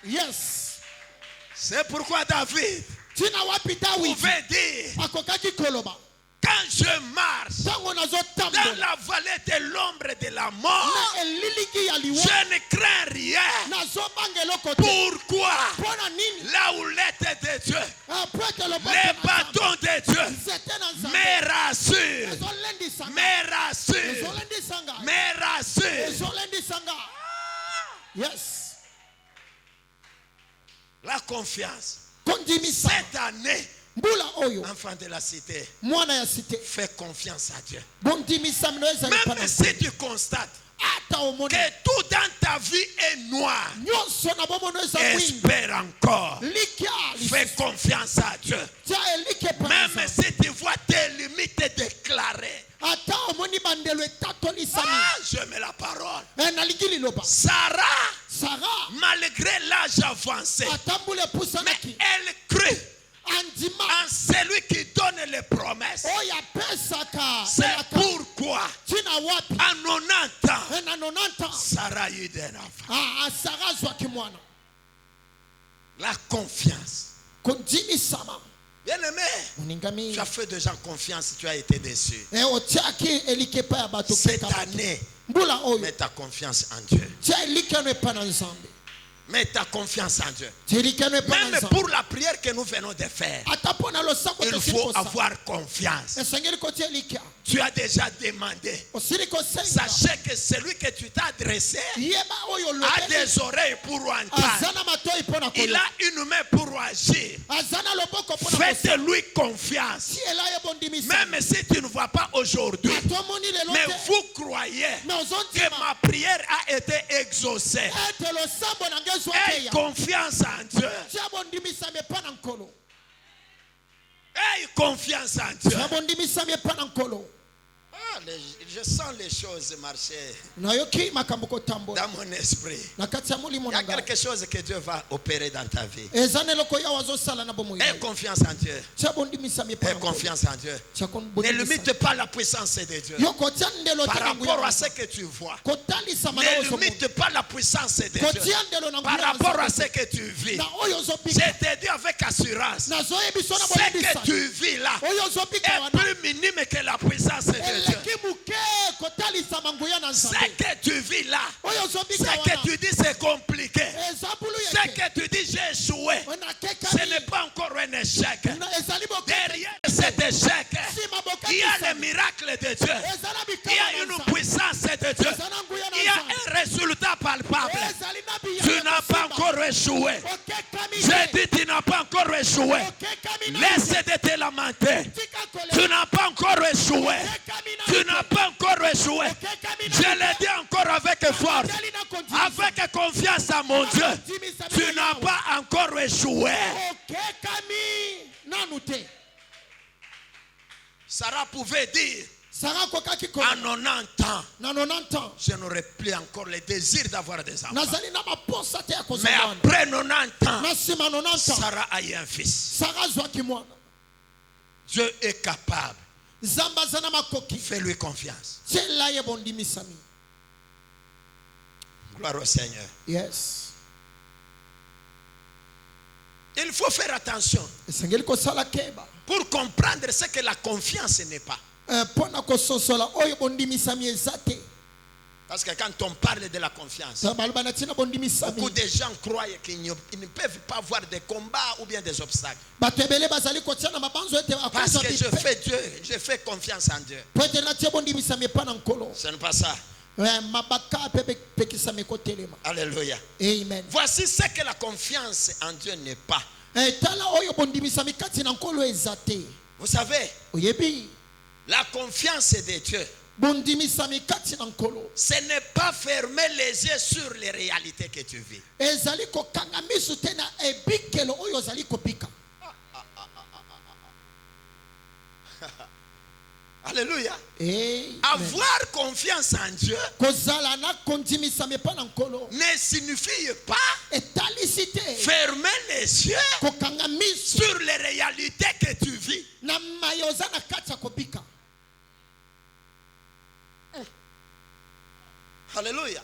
yes C'est pourquoi David ntina wapi dawidi pouvait dire, akokaki koloba quand je marche ntango dans nazotambola la vallée de l'ombre de la mort, na eliliki ya liwa je ne crains rien. nazobanga eloko te Pourquoi? mpona nini La houlette de Dieu, po ete les bâtons de Dieu nzete na nzambe me rassurent, ezolendisanga me rassurent, ezolendisanga me rassurent. ezolendisanga yes La confiance. kondimisama Cette année, mbula oyo enfant de la cité, mwana ya site fais confiance à Dieu. bondimisami no ezali mpa na Même si tu constates ata omoni que tout dans ta vie est noir, nyonso na bomono eza mwingi espère encore. likia Fais confiance à Dieu. tia elike Même panza si tu vois tes limites déclarées. ata omoni bandelo etatolisami J'aime la parole. nalingi liloba Sarah, sara malgré l'âge avancé, atambula mais epusanaki elle crut andima en celui qui donne les promesses. oyo apesaka C'est elaka pourquoi, ntina wapi à 90 ans, na 90 ans Sarah eut un enfant. sara azwaki mwana La confiance. kondimisama Bien-aimé, oningami tu as fait déjà confiance, tu as été déçu. otiaki elike epai ya bato Cette keka bato. année, mbula oyo mets ta confiance en Dieu. tia elike ano epai na nzambe Mets ta confiance en Dieu. tia elike ano epai na Même nzambe pour la prière que nous venons de faire, ata mpo na losako il tosili faut kosala avoir confiance. esengeli kotia elike Tu as déjà demandé. osili kosenga Sachez que celui que tu t'as adressé yeba oyo a olobeli des oreilles pour aza entendre. na matoi mpo na Il koyoka a une main pour agir. aza na loboko mpo na kosala Faites-lui confiance. si ela ye bondimisa Même si tu ne vois pas aujourd'hui. atomoni lelo Mais te vous croyez croyais mais que ozondima ma prière a été exaucée. ete losambo na ngai Aie ezwakeya confiance en Dieu. tia bondimisami epa na nkolo Aie confiance en Dieu. tia bondimisami epa na nkolo Ah, je sens les choses marcher nayoki makambo kotambola dans mon esprit. na kati ya molimo Il y a na ngai quelque chose que Dieu va opérer dans ta vie. eza na eloko yawo azosala na bomoi Aie confiance en Dieu. tia bondimisami epa Aie na nkolo confiance en Dieu. tia Ne bondimisami limite pas la puissance de Dieu. yo kotia ndelo Par te na rapport nguya à ce que tu vois. kotalisa Ne malawo limite pas la puissance de Dieu. kotia ndelo na Par nguya rapport à ce que tu vis. na oyo Je ozobika te dis avec assurance. nazoyebiso na Ce que boyebisa tu vis là oyo ozobika est wana plus minime que la puissance de Dieu. eleki moke kotalisa manguya na Ce nzambe que tu vis là, oyo ce ozobika que wana tu dis c'est compliqué. eza bulu Ce yeke que tu dis j'ai échoué, ce onakekami n'est pas encore un échec. ezali Derrière cet échec, nsima il y a bokatisa le miracle de Dieu. eza na Il y bikama a na une nzambe puissance de Dieu. eza na nguya Il y a na nzambe un résultat palpable. ezali na biya Tu n'as pas encore échoué. okekami Je dis tu n'as pas encore échoué. okekami na Laisse de te lamenter. tika Tu kolela n'as pas encore échoué. okekami na Tu n'as pas encore échoué. okekami na Je le dis encore avec force, ezali na kontinisa avec confiance en mon Dieu. Tu n'as pas encore échoué. okekami nanu te Sarah pouvait dire sara kokaki à kolela 90 ans, na 90 ans je n'aurais plus encore le désir d'avoir des enfants. nazali na maposa te ya Mais kozala wana après 90 ans, na nsima 90 ans Sarah a eu un fils. sara azwaki mwana Dieu est capable. nzambe aza na makoki Fais-lui confiance. tiela ye bondimisami Gloire au Seigneur. yes Il faut faire attention esengeli kosala keba pour comprendre ce que la confiance n'est pas. mpo na kososola oyo bondimisami eza te Parce que quand on parle de la confiance, baloba na ntina bondimisami beaucoup de gens croient qu'ils ne peuvent pas avoir des combats ou bien des obstacles. bato ebele bazali kotia na mabanzo ete Parce akozwa que je bipe fais Dieu, je fais confiance en Dieu. po ete natie bondimisami epa na nkolo Ce n'est pas ça. mabaka mpe bepekisami kotelema Alléluia. amen Voici ce que la confiance en Dieu n'est pas. tala oyo bondimisami kati na nkolo eza te Vous savez, oyebi la confiance de Dieu, bondimisami kati na nkolo ce n'est pas fermer les yeux sur les réalités que tu vis. ezali kokanga misu te na ebikelo oyo ozali kobika Alléluia. amen Avoir confiance en Dieu kozala na kondimisami epa na nkolo ne signifie pas etalisi te fermer les yeux kokanga misu sur les réalités que tu vis. na mayo oza na kati ya kobika Alléluia.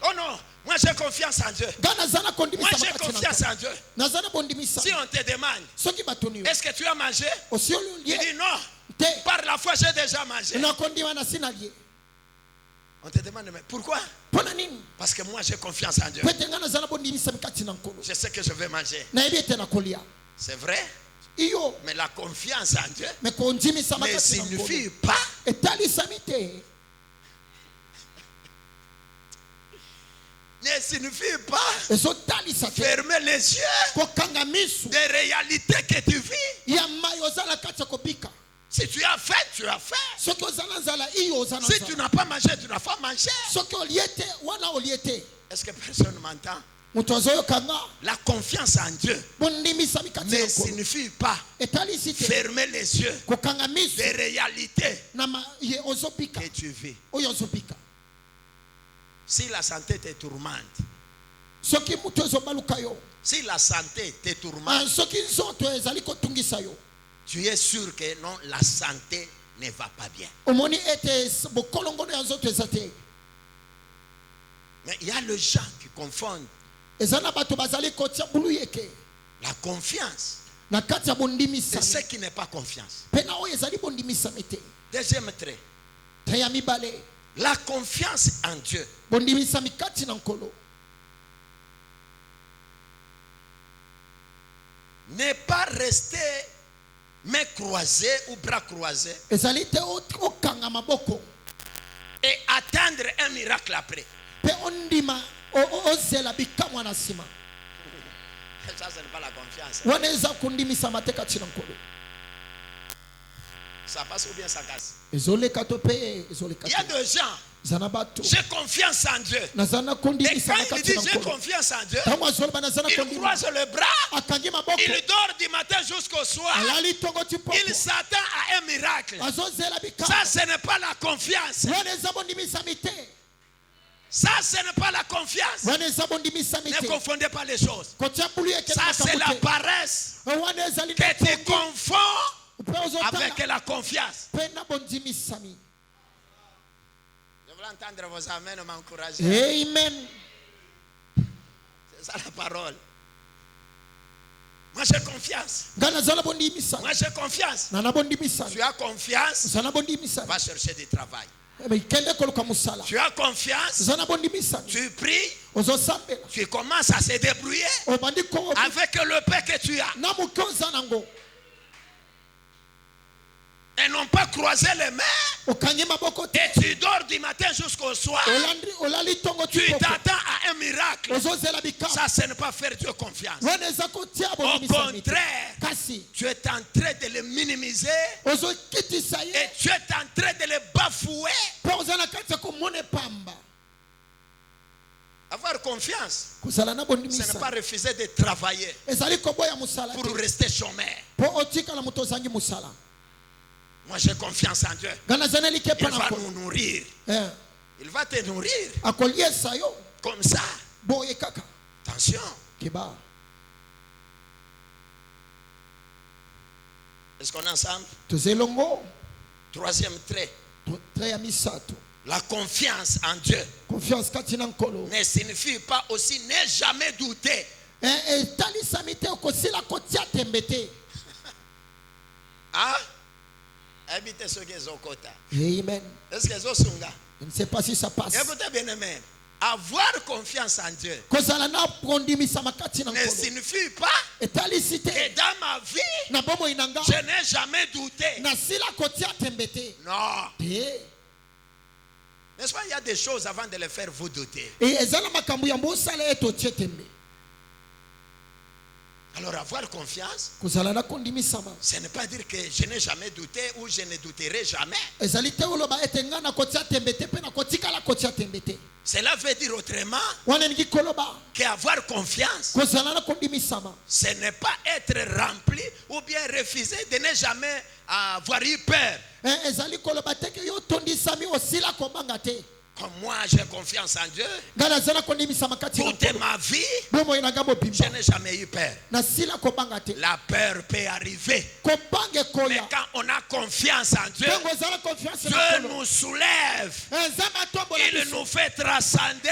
Oh non, moi j'ai confiance en Dieu. nga naza na Moi kondimisama j'ai kati na confiance nkolo en Dieu. naza na Si bondimisami on te demande, soki batuni yo est-ce que tu as mangé? osi Tu olie dis non. te Par la foi, j'ai déjà mangé. nakondima na si na lie On te demande, mais pourquoi? mpo na nini Parce que moi j'ai confiance en Dieu. po ete nga naza na bondimisami kati na nkolo Je sais que je vais manger. nayebi ete nakolia C'est vrai, iyo mais la confiance en Dieu me kondimisama ne kati na signifie nkolo pas etalisami te ne signifie pas ezotalisa te fermer les yeux kokanga misu des réalités que tu vis. ya mayo oza na kati ya kobika Si tu as faim, tu as faim. soki oza na nzala iyo oza na Si tu nzala n'as pas mangé, tu n'as pas mangé. soki olie te wana olie te Est-ce que personne m'entend? moto azoyoka nga La confiance en Dieu bondimisami kati na ne nkolo signifie pas etalisi te fermer les yeux kokanga misu des réalités na ye ozobika que tu vis. oyo ozobika Si la santé te tourmente, soki moto ezobaluka yo si la santé te tourmente, soki nzoto ezali kotungisa yo tu es sûr que non, la santé ne va pas bien. omoni ete bokolongono ya nzoto eza te Mais il y a les gens qui confondent eza na bato bazali kotia bulu yeke la confiance na kati ya et bondimisami ce qui n'est pas confiance. mpe na oyo ezali bondimisami te Deuxième trait, te ya mibale la confiance en Dieu bondimisami kati na nkolo n'est pas rester mains croisées ou bras croisés ezali te okanga maboko et attendre un miracle après. mpe ondima ozela bikamwa na nsima Ça, ce n'est pas la confiance. wana eza kondimisama te kati na nkolo Ça passe ou bien ça casse. ezoleka to mpe ezoleka Il y a te des gens, J'ai confiance en Dieu. Et quand il dit j'ai confiance en Dieu, il croise le bras, il dort du matin jusqu'au soir, il s'attend à un miracle. Ça, ce n'est pas la confiance. Ça, ce n'est pas la confiance. Ne confondez pas les choses. Ça, c'est la paresse que tu confonds avec la confiance. Je veux entendre vos amens m'encourager. Amen. C'est ça la parole. Moi j'ai confiance. Moi j'ai confiance. Tu as confiance. Va chercher du travail. Tu as confiance. Tu pries. Tu commences à se débrouiller avec le paix que tu as. Et non pas croiser les mains. Et tu dors du matin jusqu'au soir. Tu t'attends à un miracle. Ça, ce n'est pas faire Dieu confiance. Au contraire, tu es en train de le minimiser. Et tu es en train de le bafouer. Avoir confiance, ce n'est pas refuser de travailler pour rester chômeur. Moi j'ai confiance en Dieu. Il va nous nourrir. Il va te nourrir. Comme ça. Attention. Est-ce qu'on est ensemble? Troisième trait. La confiance en Dieu ne signifie pas aussi ne jamais douter. Ah? Habitez ce que Zokota. Amen. Est-ce que Zosunga? Je ne sais pas si ça passe. Écoutez bien aimé. Avoir confiance en Dieu ne signifie pas que dans ma vie, je n'ai jamais douté. Non. N'est-ce pas, il y a des choses avant de les faire vous douter. Alors avoir confiance, ce n'est pas dire que je n'ai jamais douté ou je ne douterai jamais. Cela veut dire autrement qu'avoir confiance, ce n'est pas être rempli ou bien refuser de ne jamais avoir eu peur. Comme moi j'ai confiance en Dieu, toute ma vie, je n'ai jamais eu peur. La peur peut arriver. Mais quand on a confiance en Dieu, Dieu nous soulève. Il nous fait transcender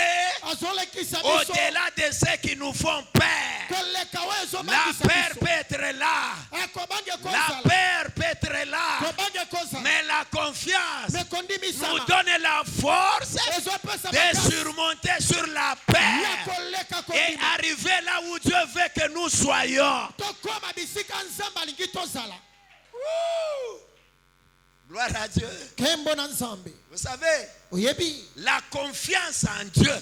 au-delà de ceux qui nous font peur. La peur peut être là. La peur peut être là. Mais la confiance nous donne la force de surmonter sur la peur et arriver là où Dieu veut que nous soyons. Gloire à Dieu. Vous savez, la confiance en Dieu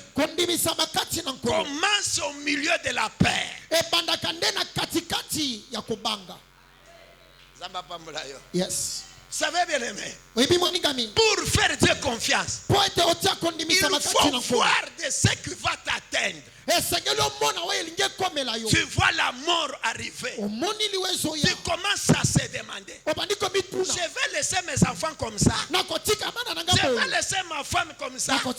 commence au milieu de la paix. Yes. Vous savez bien aimé, pour faire Dieu confiance, il faut voir de ce qui va t'atteindre. Tu vois la mort arriver. Tu commences à se demander, je vais laisser mes enfants comme ça, je vais laisser ma femme comme ça, je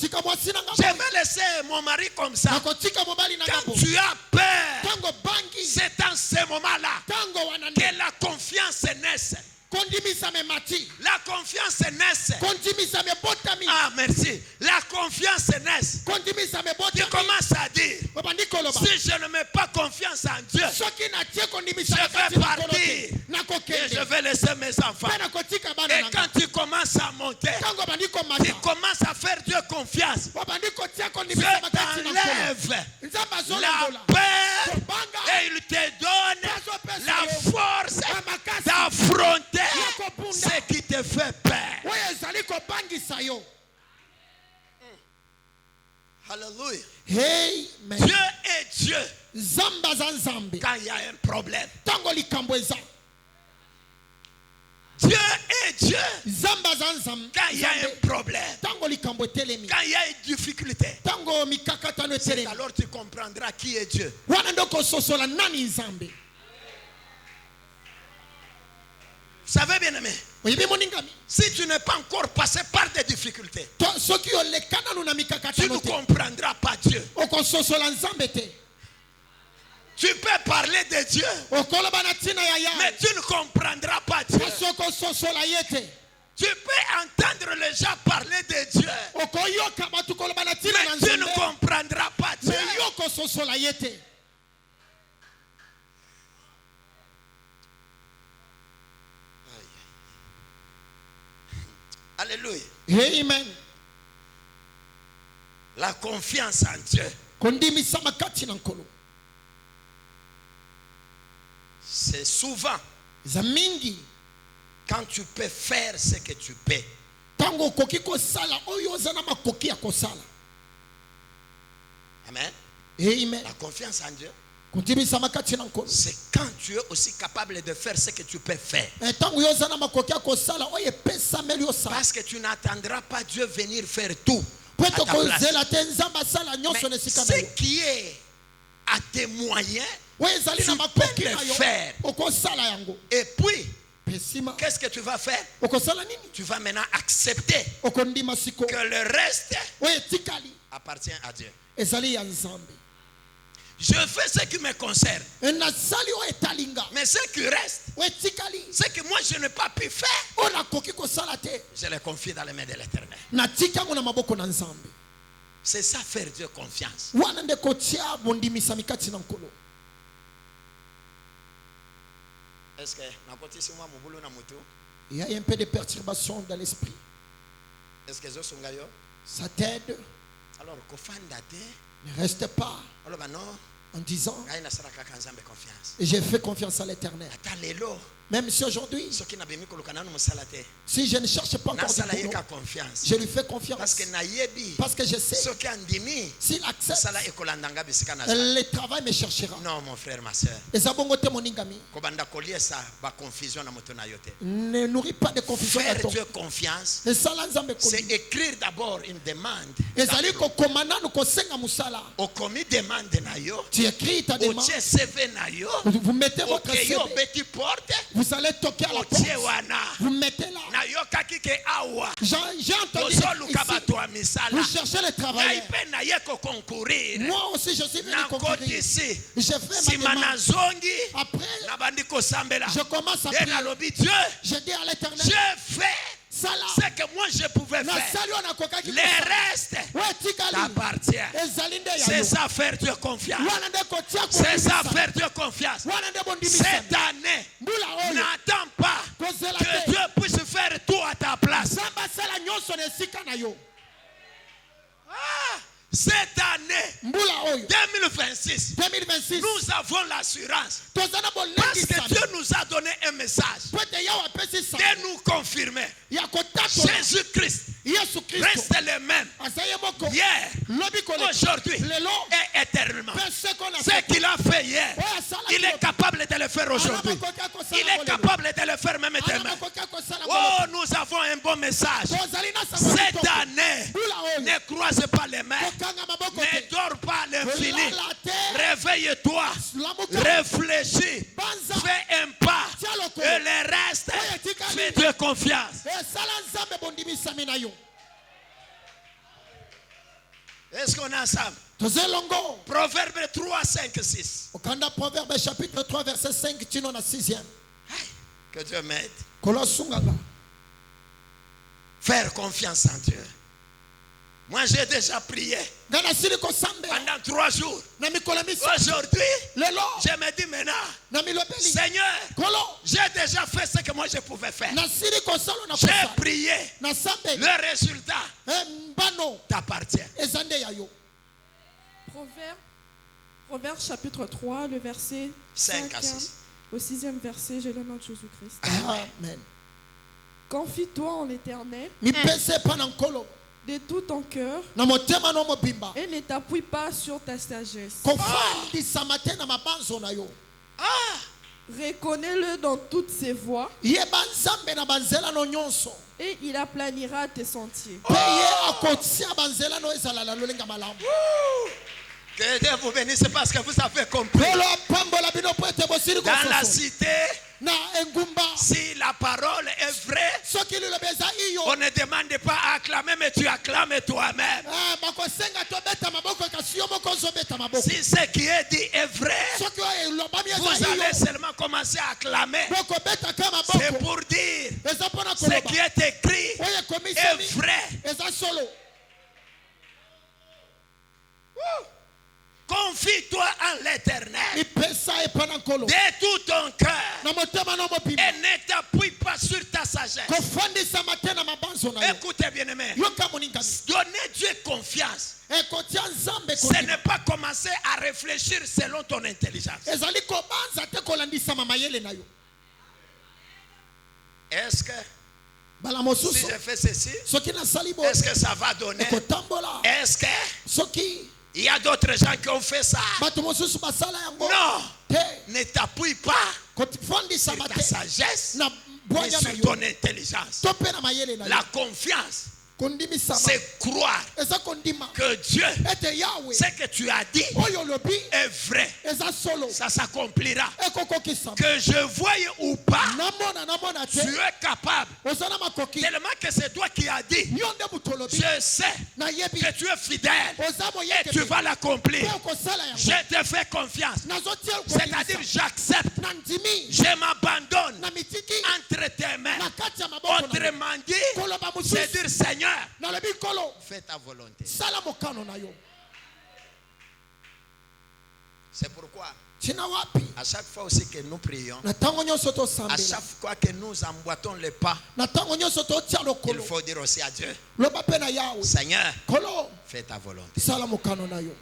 vais laisser mon mari comme ça. Quand tu as peur, c'est en ce moment-là que la confiance naisse. La confiance naisse. Ah, merci. La confiance naisse. Tu commences à dire, si je ne mets pas confiance en Dieu, je vais partir et je vais laisser mes enfants. Et quand tu commences à monter, tu commences à faire Dieu confiance. Dieu t'enlève la peur et il te donne la force d'affronter ce qui te fait peur. Alléluia. Amen. Dieu est Dieu quand il y a un problème. Dieu est Dieu, nzambe aza nzambe quand il y a un problème, ntango likambo etelemi quand il y a une difficulté, ntango mikakatano c'est etelemi alors tu comprendras qui est Dieu. wana nde kososola nani nzambe. Vous savez bien aimé, oyebi moningami si tu n'es pas encore passé par des difficultés, soki oleka nanu na tu ne mikakatano te comprendras pas Dieu. okososola nzambe te. Tu peux parler de Dieu, okoloba na ntina ya mais yawe tu ne comprendras pas Dieu. kasi okososola ye te. Tu peux entendre les gens parler de Dieu, okoyoka bato koloba na ntina na mais tu ne nzambe comprendras pas Dieu. me yo okososola ye te. Alléluia. Amen. La confiance en Dieu, kondimisa makati na nkolo c'est souvent eza mingi quand tu peux faire ce que tu peux. ntango okoki kosala oyo oza na makoki ya kosala. Amen. Amen. La confiance en Dieu, kondimisa makati na nkolo c'est quand tu es aussi capable de faire ce que tu peux faire. ntango yo oza na makoki ya kosala oyo epesameli osala Parce que tu n'attendras pas Dieu venir faire tout po à ta place. tokozela te nzambe asala nyonso na Mais esika na ce yo qui est à tes moyens, oyo ezali na tu makoki peux na le yo faire. okosala yango. et puis, pesima qu'est-ce que tu vas faire? okosala nini Tu vas maintenant accepter okondima siko que le reste oyo etikali appartient à Dieu. ezali ya nzambe. Je fais ce qui me concerne, nasali oyo etalinga mais ce qui reste, oyo etikali ce que moi je n'ai pas pu faire, oyo nakoki kosala te je le confie dans les mains de l'Éternel. natika yango na maboko na nzambe. C'est ça, faire Dieu confiance. wana nde kotia bondimisa mikati na nkolo. Est-ce que nakotisi mwa mobulu na mutu? Il y a un peu de perturbation dans l'esprit. Est-ce que zosunga yo? Ça t'aide. Alors kofanda te, Ne reste pas oloba non, en disant ngai nasala kaka nzambe confiance. j'ai fait confiance à l'Éternel. Ata lelo, Même si aujourd'hui, soki nabimi koluka nanu musala te, si je ne cherche pas encore nasala du ye ka boulot, confiance. je lui fais confiance. Parce que nayebi, Parce que je sais, soki andimi, s'il accepte, sala ekolandanga bisika nazala. le travail me cherchera. Non mon frère, ma soeur. Et ça bon côté mon ingami. Kobanda koliesa ba confusion na moto na yote. Ne nourris pas de confusion. Faire Dieu confiance, Et ça là nzambe c'est komi. écrire d'abord une demande. Et ça lui kokomana nous kosenga musala. Okomi demande na yo, Tu écris ta demande. otie CV na yo, Vous mettez votre okeyo CV. beti porte, Vous allez toquer à la otie porte. wana. Vous mettez là. Na yo kakike awa. J'ai entendu Ozoluka ici, bato wa misala. vous cherchez les Na travailleurs. ipe na ye ko concourir. Moi aussi, je suis venu Na concourir. kotisi. Je fais ma Sima na demande. zongi. Après, Na bandi kosambela. je commence à Et na prier. lobi Dieu, Je dis à l'Éternel, j'ai fait Sala, ce que moi je pouvais na faire. sali wana kokaki Le reste ouais tikali. t'appartient. Ezali nde ya C'est yo. ça, faire Dieu confiance. Wana nde kotia C'est ça, kondimisa. faire Dieu confiance. Wana nde bondimisa. Cette année, Mbula oyo. n'attends pas Kozela que te. Dieu puisse faire tout à ta place. Samba sala nyonso na esika na yo. Ah, cette année, Mbula oyo. 2026, 2026. nous avons l'assurance. Tozana Parce bolengi que sana. Dieu nous a donné un message Pwete yawa pesi sana. de nous confirmer. Ya kotato. Jésus-Christ Yesu Kristo. reste le même Asaye moko. hier, Lobi koleka. aujourd'hui Lelo. et éternellement. Pese qu'on a Ce fait. qu'il a fait hier, Oya sala il est kilo. capable de le faire aujourd'hui. Ana makoki akosala Il est bolelo. capable de le faire même Ana demain. makoki akosala Oh, bolelo. nous avons un bon message. Tozali na sango Cette kitoko. année, Mbula oyo. ne croise pas les mains. Kokanga maboko Ne te. dors pas à l'infini. Lala te. Réveille-toi. Lamuka. Réfléchis. Banza. Fais un pas. Tia loko. Et le reste, Oya tikali. fais Dieu confiance. Esala nzambe bondimisami na yo. Est-ce qu'on est ensemble? Toze longo. Proverbe 3, 5, 6. Okanda Proverbe chapitre 3 verset 5 tino na 6e. Que Dieu m'aide. Kolosunganga. Faire confiance en Dieu. Moi, j'ai déjà prié Gana sili ko sambe. pendant 3 jours. Na mikolo misa. Aujourd'hui, Lelo. je me dis maintenant, Na milobeli. Seigneur, Kolo. j'ai déjà fait ce que moi je pouvais faire. Na sili ko salo na J'ai kosa. prié. Na sambe. Le résultat Mbano. t'appartient. Ezande ya yo. Proverbe chapitre 3, le verset 5 à 5 6. au 6e verset, j'ai le nom de Jésus-Christ. Amen. Confie-toi en l'Éternel Mi pese pana nkolo. de tout ton cœur Na motema no mobimba. et ne t'appuie pas sur ta sagesse. Kofandi samate na mabanzo na yo. Ah, Reconnais-le dans toutes ses voies yeba nzambe na banzela no nyonso et il aplanira tes sentiers. mpe ye akotia banzela no ezala na lolenga malamu. Que Dieu vous bénisse parce que vous avez compris. Pelo pambola bino po ete bosili Dans la kososo cité, na engumba si la parole est vraie, soki liloba eza iyo on ne demande pas à acclamer, mais tu acclames toi-même. bakosenga tobeta maboko kasi yo moko ozobeta maboko. Si ce qui est dit est vrai, Soki oyo elobami vous eza allez iyo seulement commencer à acclamer. bokobeta ka C'est maboko pour dire eza mpona ce koloba qui est écrit oyo est ekomisami vrai. eza solo. Confie-toi en l'Éternel mipesa epa na nkolo de tout ton cœur na motema no mopima et ne t'appuie pas sur ta sagesse. kofandisama te na mabanzo na yo. Écoutez bien aimé, yoka moningami donnez Dieu confiance. ekotia nzambe Ce kondima n'est pas commencer à réfléchir selon ton intelligence. ezali kobanza te kolandisama mayele na yo. Est-ce que bala si mosusu je fais ceci, soki nasali boye est-ce que ça va donner? ekotambola Est-ce que soki il y a d'autres gens qui ont fait ça? bato mosusu basala yango Non, te ne t'appuie pas sur kofandisama ta te sagesse, na mais bwanya na sur yo ton intelligence. to mpe na mayele na yo. La confiance, kondimisama c'est croire eza kondima que Dieu, ete yawe ce que tu as dit oyo olobi est vrai. eza solo Ça s'accomplira. ekokokisama Que je voie ou pas, namona tu te es capable. oza na makoki Tellement que c'est toi qui as dit. yo nde moto olobi Je sais nayebi que tu es fidèle oza et tu moyeke vas l'accomplir. mpe okosala yango Je te fais confiance. nazotia C'est-à-dire, j'accepte. na ndimi Je m'abandonne na mitiki entre tes mains. na kati ya maboko na yo. Autrement dit, koloba c'est mosusu dire, Seigneur, nalobi nkolo fais ta volonté. sala mokano na yo. C'est pourquoi, tina wapi à chaque fois aussi que nous prions, na ntango nyonso à tosambela chaque fois que nous emboîtons les pas, na ntango nyonso totia il lokolo faut dire aussi à Dieu, loba mpe na yawe Seigneur, nkolo fais ta volonté. sala mokano na yo.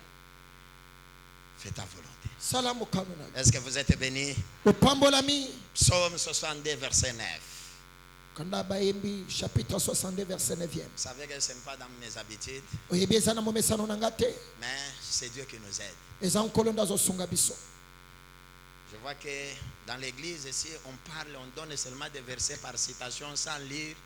Fais ta volonté. Sala mokano na yo. Est-ce que vous êtes bénis? opambolami Psaume 62, verset 9. kanda bayembi chapitre 62 verset 9e. Vous savez que ce n'est pas dans mes habitudes, oyebi eza na momesano na nga te mais c'est Dieu qui nous aide. eza nkolo nde azosunga biso. Je vois que dans l'église ici, on parle, on donne seulement des versets par citation sans lire.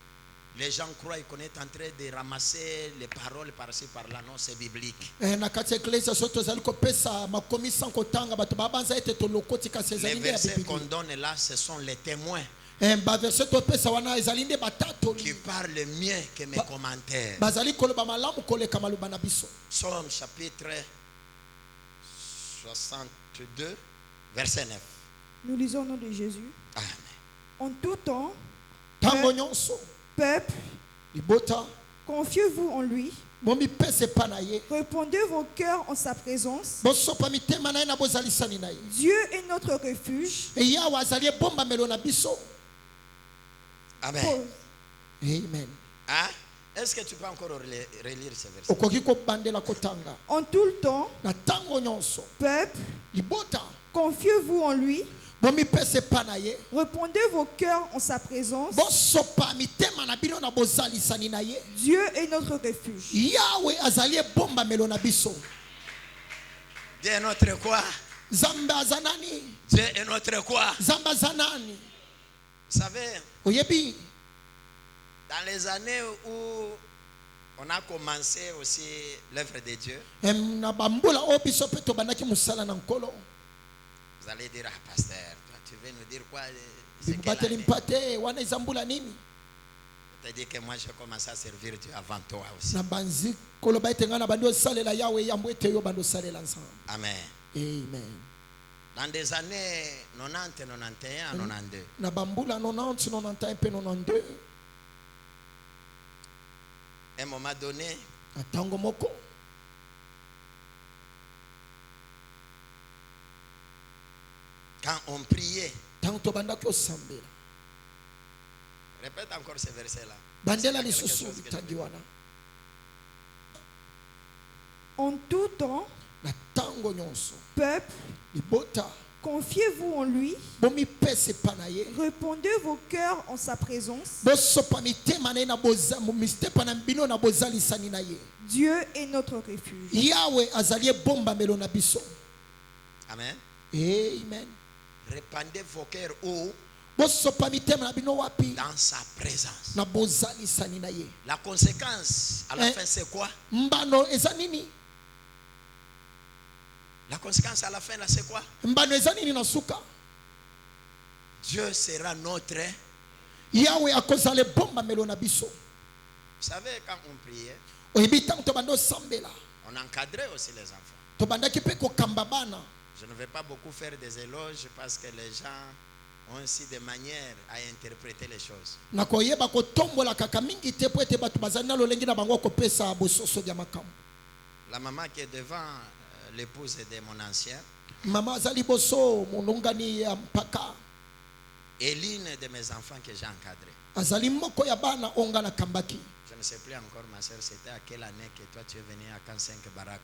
Les gens croient qu'on est en train de ramasser les paroles par-ci par-là. Non, c'est biblique. na kati ya eklezia so tozali kopesa makomi sans kotanga bato babanza ete tolokoti kasi Les ezali nde ya versets qu'on bibili. donne là, ce sont les témoins baverse topesa wana ezali nde qui batatoli parlent mieux que mes commentaires. bazali koloba malamu koleka maloba na biso. Psaume chapitre 62, verset 9. Nous lisons au nom de Jésus. Amen. En tout temps, ntango nyonso peuple, libota confiez-vous en lui. momipesa epa na ye Répandez vos cœurs en sa présence. bosopa mitema na ye na bozalisani na ye. Dieu est notre refuge. yawe azali ebombamelo na biso. Amen. Amen. Hein? Est-ce que tu peux encore relire ce verset? okoki kobandela kotanga En tout le temps, na ntango nyonso peuple, libota confiez-vous en lui. bomipesa epa na ye Répandez vos cœurs en sa présence. bosopa mitema na bino na bozalisani na ye. Dieu est notre refuge. yawe azali ebombamelo na biso. Dieu est notre quoi? nzambe aza nani? Dieu est notre quoi? nzambe aza nani? Vous savez, oyebi dans les années où on a commencé aussi l'œuvre de Dieu, na bambula oyo biso mpe tobandaki mosala na nkolo vous allez dire, ah pasteur, toi tu veux nous dire quoi? C'est quelle bibateli année? mpate wana eza mbula nini? Je te dis que moi j'ai commencé à servir Dieu avant toi aussi. na banzi koloba ete ngai na bandi osalela yawe yambo ete yo bandi osalela nzambe. Amen. Amen. Dans des années 90, 91, 92, na bambula 90 91 mpe 92 à un moment donné, na ntango moko quand on priait, ntango tobandaki osambela répète encore ce verset-là. bandela C'est quelque lisusu chose que je litangi veux. wana. En tout temps, na ntango nyonso peuple, libota confiez-vous en lui. bomipesa epa na ye Répandez vos cœurs en sa présence. bosopa mitema na ye na mitepa na bino na bozalisani na ye. Dieu est notre refuge. yawe azali ebombamelo na biso. Amen. Amen. Répandez vos cœurs où? bosopa mitema na bino wapi Dans sa présence. na bozalisani na ye. La conséquence à la fin, c'est quoi? Mbano eza nini? La conséquence à la fin, là, c'est quoi? Mbano eza nini na suka? Dieu sera notre. Yawe akozala bomba melo na biso. Vous savez, quand on priait, Oyebi tango tobanda sambela on encadrait aussi les enfants. tobandaki pe kokamba bana. Je ne vais pas beaucoup faire des éloges parce que les gens ont aussi des manières à interpréter les choses. Na koyeba kotombola kaka mingi te po ete bato bazali na lolengi na bango kopesa bososo ya makambo. La maman qui est devant, l'épouse de mon ancien, Mama azali boso monongani ya mpaka. est l'une de mes enfants que j'ai encadré. Azali moko ya bana onga na kambaki. Je ne sais plus encore, ma soeur, c'était à quelle année que toi tu es venu à Camp 5 Barak.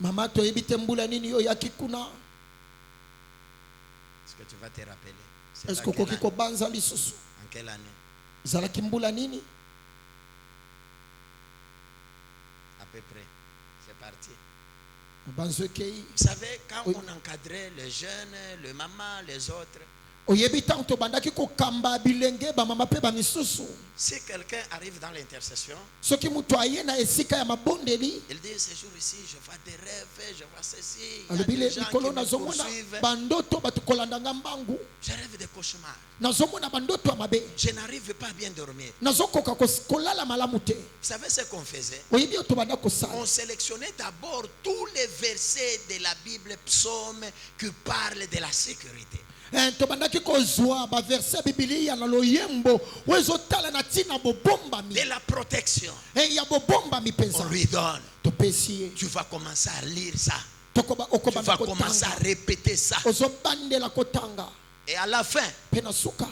Mama toyebi te mbula nini yo yaki kuna. Est-ce que tu vas te rappeler? C'était Est-ce à que quelle koki année? ko banza lisusu? En quelle année? Zalaki mbula nini? À peu près. C'est parti. Banzo kei. Vous savez, quand Oui. on encadrait les jeunes, le maman, les autres, Oyebi tango tobandaki kokamba bilenge ba mama pe ba misusu. si quelqu'un arrive dans l'intercession, Soki mutu aye na esika ya mabondeli. il dit, ce jour ici, je vois des rêves, je vois ceci. Il y a Alobile des gens qui likolo me nazomona poursuivent. bandoto bato kolandanga mbangu. Je rêve des cauchemars. Nazomona bandoto ya mabe. Je n'arrive pas à bien dormir. Nazokoka kolala malamu te. Vous savez ce qu'on faisait? Oyebi yo tobanda kosala. On sélectionnait d'abord tous les versets de la Bible, psaumes, qui parlent de la sécurité. Tobandaki kozwa ba verset Biblia na loyembo wezo tala na tina bobomba mi. De la protection. Ya bobomba mi On pensa. lui donne. Topesi. Tu vas commencer à lire ça. Tokoba Tu okobanda vas commencer à kotanga. répéter ça. Ozo bandela kotanga. Et à la fin, Pena suka.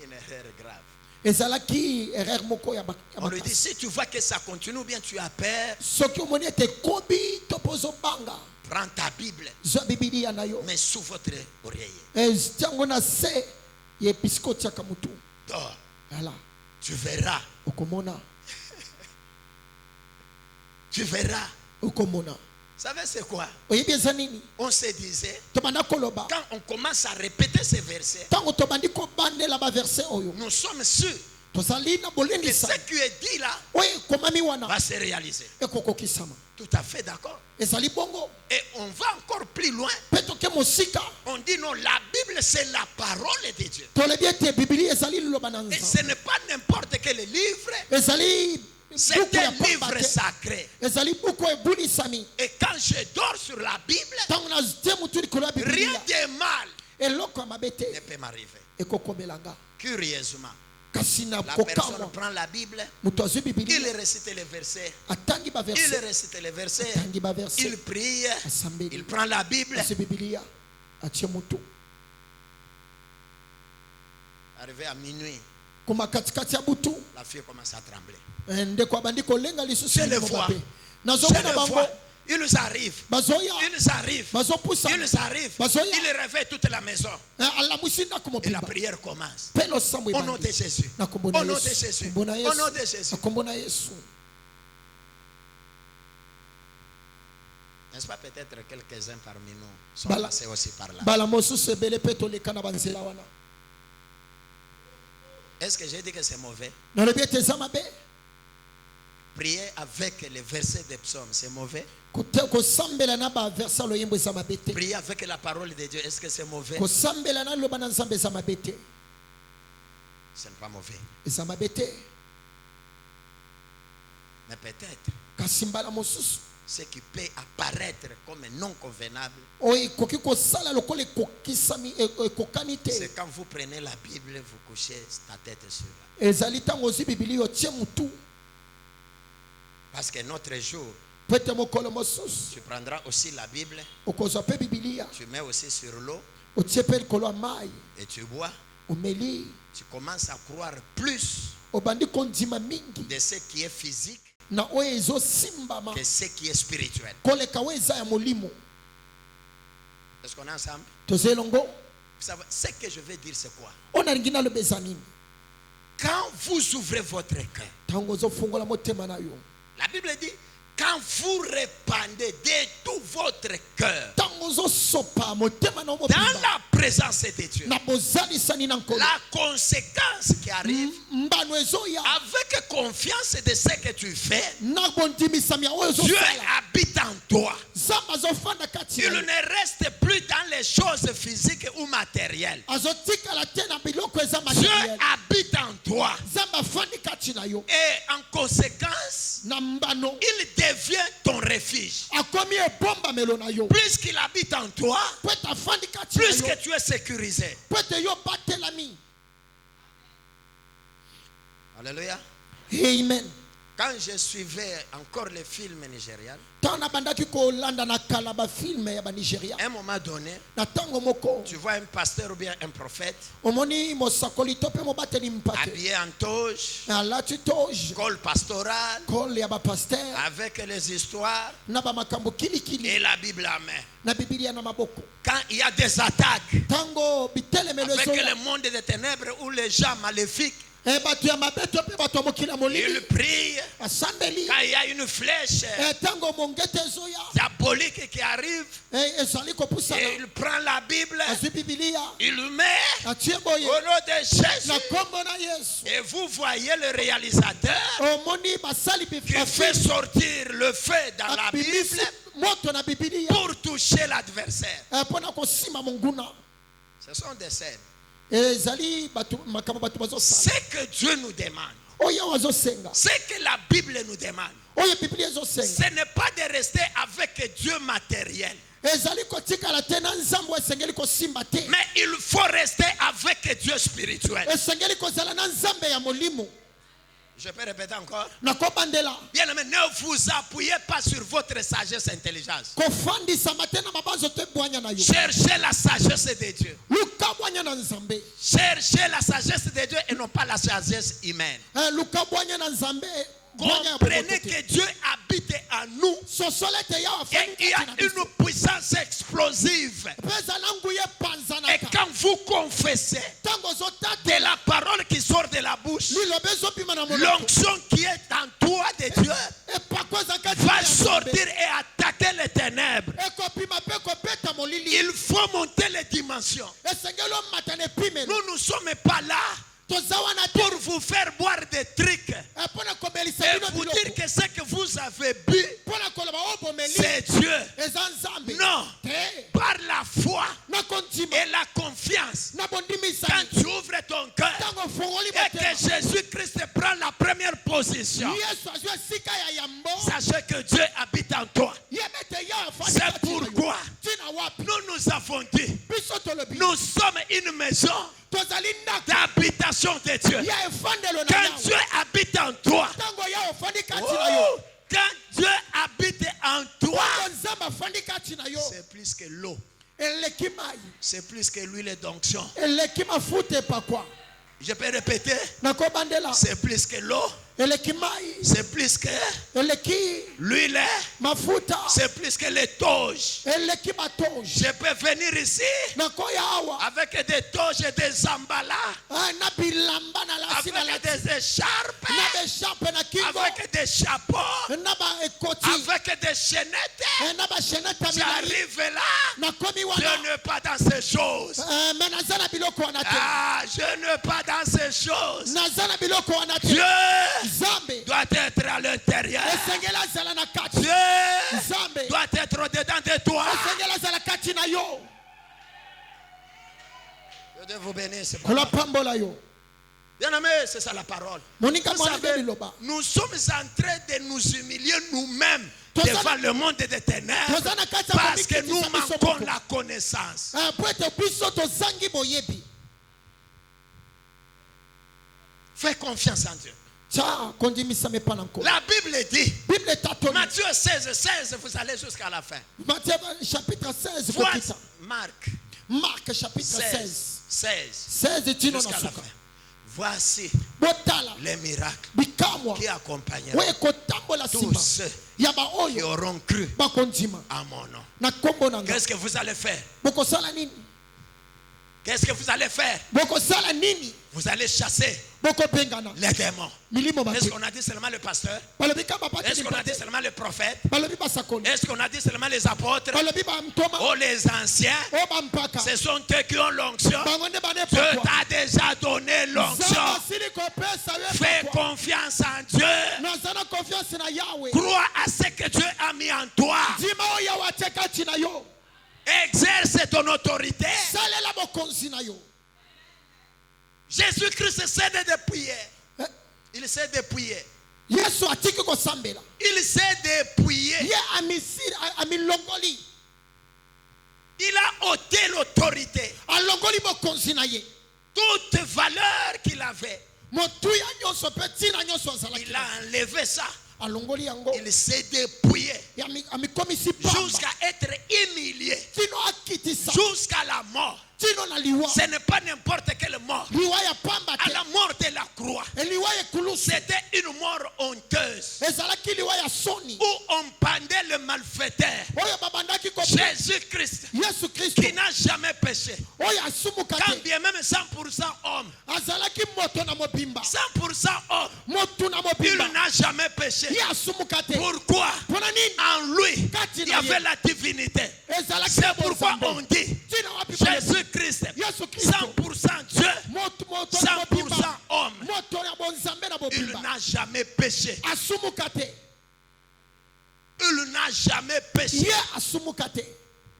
une erreur grave. Ezalaki erreur moko ya On lui dit, si tu vois que ça continue, ou bien tu as peur, soki omoni ete kobi topozo banga. prends ta Bible, Zwa Biblia na yo. mets sous votre oreiller. Tiango na se ye piskoti ya kamutu. Dors. Ala. Tu verras. Okomona. Tu verras. Okomona. Vous savez c'est quoi? Oyebi eza nini? On se disait, Tobanda koloba. quand on commence à répéter ces versets, Tango tobandi kobandela ba verset oyo. nous sommes sûrs Tozali na que bolendisa. ce qui est dit là Oye komami wana. va se réaliser. Ekokokisama. Tout à fait d'accord. Ezali bongo. Et on va encore plus loin. Petoke mosika. On dit non, la Bible c'est la parole de Dieu. Tolebi ete Biblia ezali liloba na Et nzambe. ce n'est pas n'importe quel livre, Ezali c'est buku ya un livre pamba te. sacré. Ezali buku ebulisami. Et quand je dors sur la Bible, Tango na tie mutu likolo ya rien Biblia. de mal Eloko ya mabe te ne peut m'arriver. ekokomelanga. Curieusement, Kasi na la personne kokamwa. prend la Bible, Mutu azwi il Biblia. récite les versets, Atangi ba il verset. récite les versets, Atangi ba verset. il prie, Asambeli. il prend la Bible. Azwi Biblia. Atie mutu. Arrivé à minuit, Kuma katikati ya butu. la fille commence à trembler. Ndeko abandi kolenga lisusu Je le mo vois. bape. Je Nazomona le bango. vois. Ils arrivent. Bazoya. Ils arrivent. Bazopusa. Ils arrivent. Bazoya. Ils réveillent toute la maison. Alamusi ndako Et la mobimba. prière commence. Pelo samwe Au nom de bandi. Jésus. Na kombona Au nom de Yesu. Jésus. Kombona Au nom Yesu. de Jésus. Na kombona Yesu. N'est-ce pas peut-être quelques-uns parmi nous sont Bala- passés aussi par là. Bala mosusu ebele pe toleka na banzela wana. Est-ce que j'ai dit que c'est mauvais? Nalobi ete eza mabe. Prier avec les versets des psaumes, c'est mauvais? Kosambela na ba verset loyembo eza mabe te. Prier avec la parole de Dieu, est-ce que c'est mauvais? Kosambela na loba na nzambe eza mabe te. Ce n'est pas mauvais. Eza mabe te. Mais peut-être Kasi mbala mosusu. ce qui peut apparaître comme non convenable, Oye koki kosala lokola ekokisami ekokani te. c'est quand vous prenez la Bible, vous couchez ta tête sur la. Ezali tango ozwi Biblia otie mutu. Parce que notre jour, Pete mokolo mosusu. tu prendras aussi la Bible, Okozwa pe Biblia. tu mets aussi sur l'eau Otie pe likolo ya mai. et tu bois. Omeli. Tu commences à croire plus Obandi kondima mingi. de ce qui est physique Na oyo ezosimbama. que ce qui est spirituel. Koleka oyo eza ya molimo. Est-ce qu'on est ensemble? Toze elongo. Vous savez, ce que je veux dire, c'est quoi? Oyo nalingi naloba eza nini? Quand vous ouvrez votre cœur, Tango ozofungola motema na yo. la Bible dit, quand vous répandez de tout votre cœur Tango ozosopa motema na yo dans présence de Dieu. na bozalisani na nkolo La conséquence qui arrive mbano ezoya avec confiance de ce que tu fais, na bondimisami ya oyo Dieu ezosala habite en toi. nzambe azofanda kati Il na yo ne reste plus dans les choses physiques ou matérielles. azotikala te na biloko eza Dieu materiel habite en toi. nzambe afandi kati na yo Et en conséquence, na mbano il devient ton refuge. akomi ebombamelo na yo Plus qu'il habite en toi, po ete afandi kati na plus yo que tu es sécurisé. po ete yo batelami Alléluia. amen Quand je suivais encore les films nigérians, ntango nabandaki kolanda na kala bafilme ya banigeria à un moment donné, na ntango moko tu vois un pasteur ou bien un prophète omoni mosakoli to mpe mobateli mpate habillé en toge, alati toge col pastoral, kole ya bapaster avec les histoires na bamakambo kilikili et la Bible en main. na bibilia na maboko Quand il y a des attaques ntango bitelemelo avec ezoya le monde des ténèbres ou les gens maléfiques, bato ya mabeto mpe bato ya mokili ya ils molili prient. asambeli Quand il y a une flèche ntango mongete ezoya diabolique qui arrive, ezali kopusana et il prend la Bible, azwi bibilia il le met atie au boye nom de Jésus. na kombo na yesu Et vous voyez le réalisateur omoni basali qui fait sortir le feu dans la Bible abimisi moto na bibilia pour toucher l'adversaire. mpo na kosima monguna Ce sont des scènes. ezali makambo bato bazosala Ce que Dieu nous demande, oyo azosenga ce que la Bible nous demande, oyo bibilia ezosenga ce n'est pas de rester avec Dieu matériel, ezali kotikala te na nzambo esengeli kosimba te mais il faut rester avec Dieu spirituel. esengeli kozala na nzambe ya molimo Je peux répéter encore. nakobandela Bien aimé, ne vous appuyez pas sur votre sagesse et intelligence. kofandisama te na mabanzo to ebwanya na yo Cherchez la sagesse de Dieu. luka bwanya na nzambe Cherchez la sagesse de Dieu et non pas la sagesse humaine. luka bwanya na nzambe bwanya ya Comprenez bokoto te. que Dieu habite en nous sosole te ya et afandi il y a kati na biso. une puissance explosive. mpe ezala nguya Et epanzanaka quand vous confessez ntango de ozotata la parole qui sort de la bouche, liloba ezobima na monoko l'onction qui est en toi de Dieu epako eza kati va na Nzambe. sortir et attaquer les ténèbres. ekopima mpe kobeta molili Il faut monter les dimensions. esengeli omata na epimelo Nous ne sommes pas là toza wana te pour vous faire boire des trucs mpo na komelisa et bino vous biloko dire que ce que vous avez bu, mpo na koloba o bomeli c'est Dieu. eza nzambe Non. te Par la foi na kondima et la confiance, na quand bondimisani tu ouvres ton cœur ntango ofongoli et que motema Jésus-Christ prend la première position, yesu azwi esika ya yambo sachez que Dieu habite en toi. yebe te ya afandi C'est kati na yo. pourquoi ntina wapi nous avons dit, biso tolobi nous sommes une maison tozali ndako d'habitation de Dieu. ya efandelo na Quand yawe Dieu habite en toi, ntango ya ofandi kati na yo oh, quand Dieu habite en toi, ntango nzambe afandi kati na yo c'est plus que l'eau, eleki mai c'est plus que l'huile d'onction. eleki mafuta epakwa Je peux répéter, nakobandela c'est plus que l'eau, eleki mai c'est plus que eleki l'huile, mafuta c'est plus que les toges. eleki matoge Je peux venir ici nakoya awa avec des toges et des emballas, na bilamba na lasi na avec lati des écharpes, na besharpe na kingo avec des chapeaux, na baekoti avec des chaînettes. na bashenete ya milai J'arrive là, nakomi je wana ne pas dans ces choses. me naza na biloko wana te Ah, je ne pas dans ces choses. naza na biloko wana te Dieu nzambe doit être à l'intérieur. esengeli azala na kati Dieu nzambe doit être au-dedans de toi. esengeli azala kati na yo Dieu vous bénisse. kolapambola yo Bien aimé, c'est ça la parole. moninga Vous mwana nde savez, liloba nous sommes en train de nous humilier nous-mêmes Toza- devant le monde des ténèbres toza na kati ya parce que nous komikitisa biso manquons moko. la connaissance. po ete biso tozangi boyebi Fais confiance en Dieu. tia kondimisama epa na nkolo La Bible dit, bible etatoli Matthieu 16, 16, vous allez jusqu'à la fin. Matthieu chapitre 16 Voici kokita Marc Marc chapitre 16 16, 16 tino jusqu'à na la suka fin. Voici botala les miracles bikamwa qui accompagneront oyo ekotambola tous nsima ceux ya qui baoyo auront cru bakondima à mon nom. na nkombo na nga Qu'est-ce que vous allez faire? bokosala nini Qu'est-ce que vous allez faire? bokosala nini? Vous allez chasser Bokobengana les démons. milimo Est-ce mabe. qu'on a dit seulement le pasteur? Balobi kamba Est-ce pateli qu'on a dit pate. seulement le prophète? Balobi basakoli. Est-ce qu'on a dit seulement les apôtres? Balobi bamtoma. Oh, les anciens, O bampaka. ce sont eux qui ont l'onction. Bango nde bane Dieu pakwa. t'a déjà donné l'onction. Zama sili kopesa we Fais pakwa. confiance en Dieu. Nazana confiance na Yahweh. Crois à ce que Dieu a mis en toi. Dima o ya wateka china yo. Exerce ton autorité. Salela bokonzi na yo. Jésus-Christ sait de dépouiller. Eh, Il sait dépouiller. Yesu atiki kosambela. Il sait dépouiller. Ye amisiri amilongoli. Il a ôté l'autorité. Alongoli bokonzi na ye. Toute valeur qu'il avait, Motuya nyonso pe tina nyonso azalaki. il a enlevé ça. Alongoli yango. Il s'est dépouillé Amikomisi pamba. jusqu'à être humilié, Tino akitisa. jusqu'à la mort. Tino na liwa. Ce n'est pas n'importe quelle mort. Liwa ya pamba À te. la mort de la croix, Eliwa ya kulusu. c'était une mort honteuse Ezalaki liwa ya soni. où on pendait le malfaiteur. Oyo babandaki ko. Jésus-Christ, Yesu Kristo. qui n'a jamais péché, Oyo asumuka quand te. bien même 100% homme, Azalaki moto na mobimba. 100% homme, Motu na il mobimba. n'a jamais péché. Ye asumuka te. Pourquoi? Pona nini? En lui, Kati il y na avait ye. la divinité. Ezalaki C'est pourquoi on dit Tina wapi pale. Jésus-Christ, Yesu Kristo. 100% Dieu, Moto na 100% mobimba. homme. Moto na bonzambe na Il mobimba. n'a jamais péché. Asumuka te. Il n'a jamais péché. Ye asumuka te.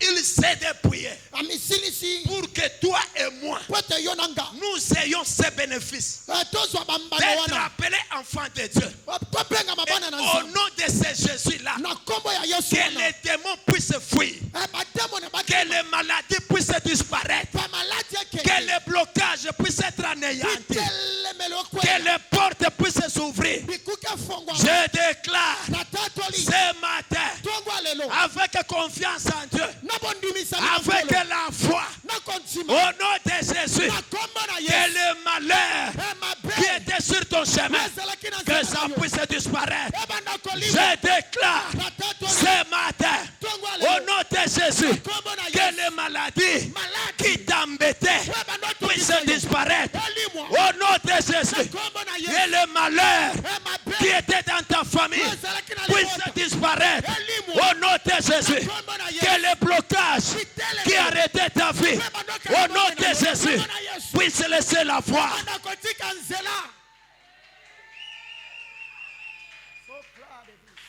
Il s'est dépouillé Amisilisi. pour que toi et moi, Pote yonanga. nous ayons ces bénéfices Tozwa bambana d'être wana. appelés enfants de Dieu. Topenga Et mabana na au nzambe. nom de ce Jésus-là, Na kombo ya Yesu que wana. les démons puissent fuir, Bademo na que bademo. les maladies puissent disparaître, Pamalati yake. que les blocages puissent être anéantis, Bitelemelo kwe. que les portes puissent s'ouvrir. Bikuke fongwa. Je déclare Na tatoli. ce matin, Tongwa lelo. avec confiance en Dieu, Na bondimisa avec la foi, na kontima. au nom de Jésus, Na kombo na que Yesu. le malheur qui était sur ton chemin, Ezalaki na que nzela ça yo. puisse disparaître. Ebanda kolima. Je déclare Na tatoli. ce matin, Tongwa au lelo. nom de Jésus, Kombo na que Yesu. les maladies Maladi. qui t'embêtaient Ebanda puissent tolisa yo. disparaître. Elimwa. Au nom de Jésus, Kombo na que Yesu. le malheur Emabe. qui était dans ta famille Ezalaki na puisse libota. disparaître. Elimwa. Au nom de Jésus, Kombo na Yesu. que les blocages qui arrêtaient ta vie, au nom de Jésus, puissent laisser la voie. Ebanda kotika nzela.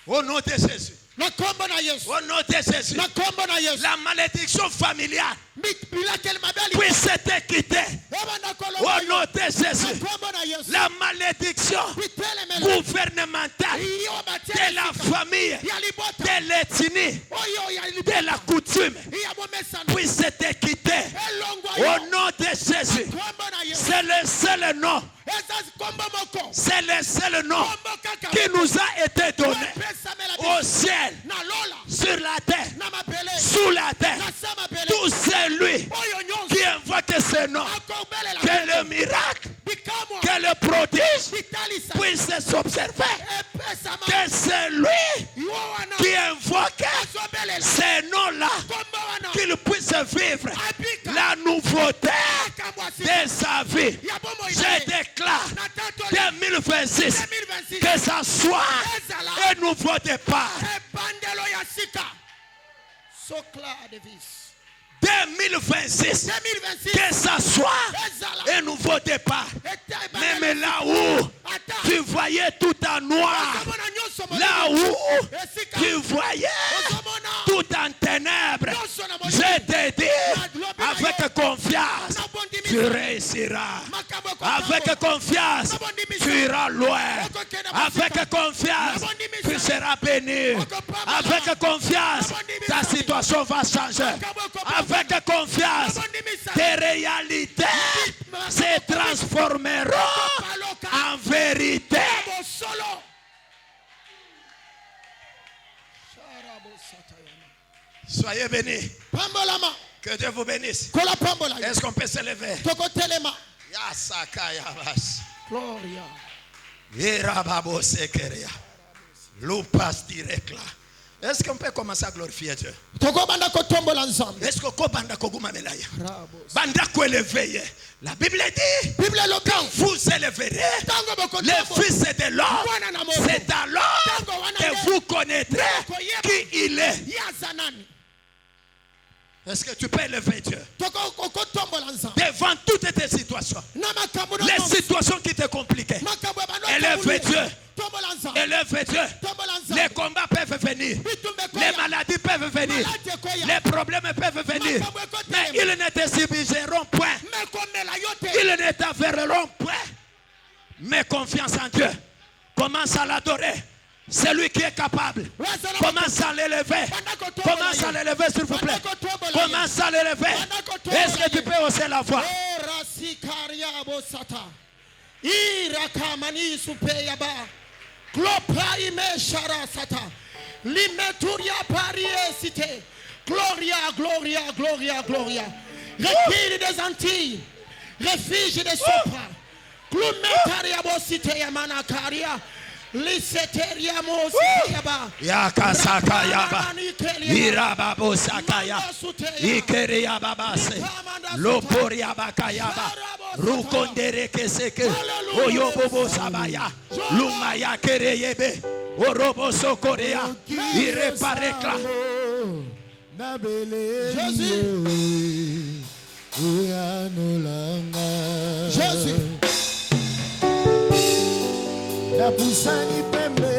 Au nom de Jésus, Na kombo na Yesu. au nom de Jésus, Na kombo na Yesu. la malédiction familiale Bilakeli mabeli. puisse te quitter. Ebanda koloma Au yo. nom de Na Jésus, kombo na Yesu. la malédiction Bitelemelo. gouvernementale Iyo batia de la sika. famille, Ya libota. de l'ethnie, Oyo ya de libota. la coutume Iya bomesana. puisse te quitter. Elongwa Au yo. nom de Jésus, Kombo na Yesu. c'est le seul nom, Ezaz kombo moko. c'est le seul nom Kombo kaka. qui nous a été donné Pesa mela au ciel, na lola. sur la terre, Na mabele. sous la terre. Na sama bele. Tout celui Oyo nyonso. qui invoque ce nom, Akobele la. que le miracle, Bikamwa. que le prodige Bitalisa. puisse s'observer. Epesa ma. Que celui Yo wana. qui invoque Asobele la. ces noms-là, Kombo wana. qu'il puisse vivre Abika. la nouveauté Akamwa sika. de sa vie. Ya bomo Je inaye. déclare Na tatoli. 2026 2026. que ça soit Ezala. un nouveau départ. Ebandelo ya sika. Sokla Davis. 2026, 2026. que ça soit Ezala. un nouveau départ. Eta Même ebandelo. là où Ata. tu voyais tout en noir, Ozomona nyonso molimo. là où Esika. tu voyais Ozomona. tout en ténèbres, Nyonso na molimo. je te dis avec confiance, Na bondimi. tu réussiras. Makambo ko Avec kambo. confiance, tu iras loin. Avec confiance, tu seras béni. Avec confiance, ta situation va changer. Avec confiance, tes réalités se transformeront en vérité. Bo solo. Soyez bénis. Pambolama. Que Dieu vous bénisse. Kola pambola. Est-ce qu'on peut se lever? Toko telema. Yasaka yabas. Gloria. Irababo sekeria. Lupas direcla. Est-ce qu'on peut commencer à glorifier Dieu? tokobanda kotombola nzambe. Est-ce que kobanda koguma melaya? Rabo. Banda ko élever. La Bible dit, Bible elobi. quand vous élèverez Tango boko les tombo. fils de l'homme, Mwana na moko. c'est alors que vous connaîtrez qui il est. Yaza nani. Est-ce que tu peux élever Dieu Kotombola nzambe. devant toutes tes situations? Na makambo na Les nonso. situations qui te compliquent. Makambo ya bano Élève tombola. Dieu. Tombola nzambe. Élève Dieu. Tombola Les nzambe. combats peuvent venir. Bitumbe koya. Les maladies peuvent venir. Malade koya. Les problèmes peuvent venir. Mais ils ne te subiront point. Mekomela yote. Ils ne t'averront point. Mets confiance en Dieu. Commence à l'adorer. C'est lui qui est capable. Commence à l'élever. Commence à l'élever, s'il vous plaît. Commence à l'élever. Est-ce que tu peux hausser la voix? Oh, rasikaria bosata. Irakamani supeya ba. Glopa ime shara sata. Limeturia parie cité. Gloria, gloria, gloria, gloria. Repire des Antilles. Refuge des Sopra. Glumetaria bosite ya manakaria. Liseteria mosite ba. Yakasaka yaba. Irababo sakaya. Ikeria babase. Loporia bakayaba. Rukondere keseke. Oyobobo sabaya. Lumaya kereyebe. Orobo sokorea. Ireparekla. Jésus. La poussani pembe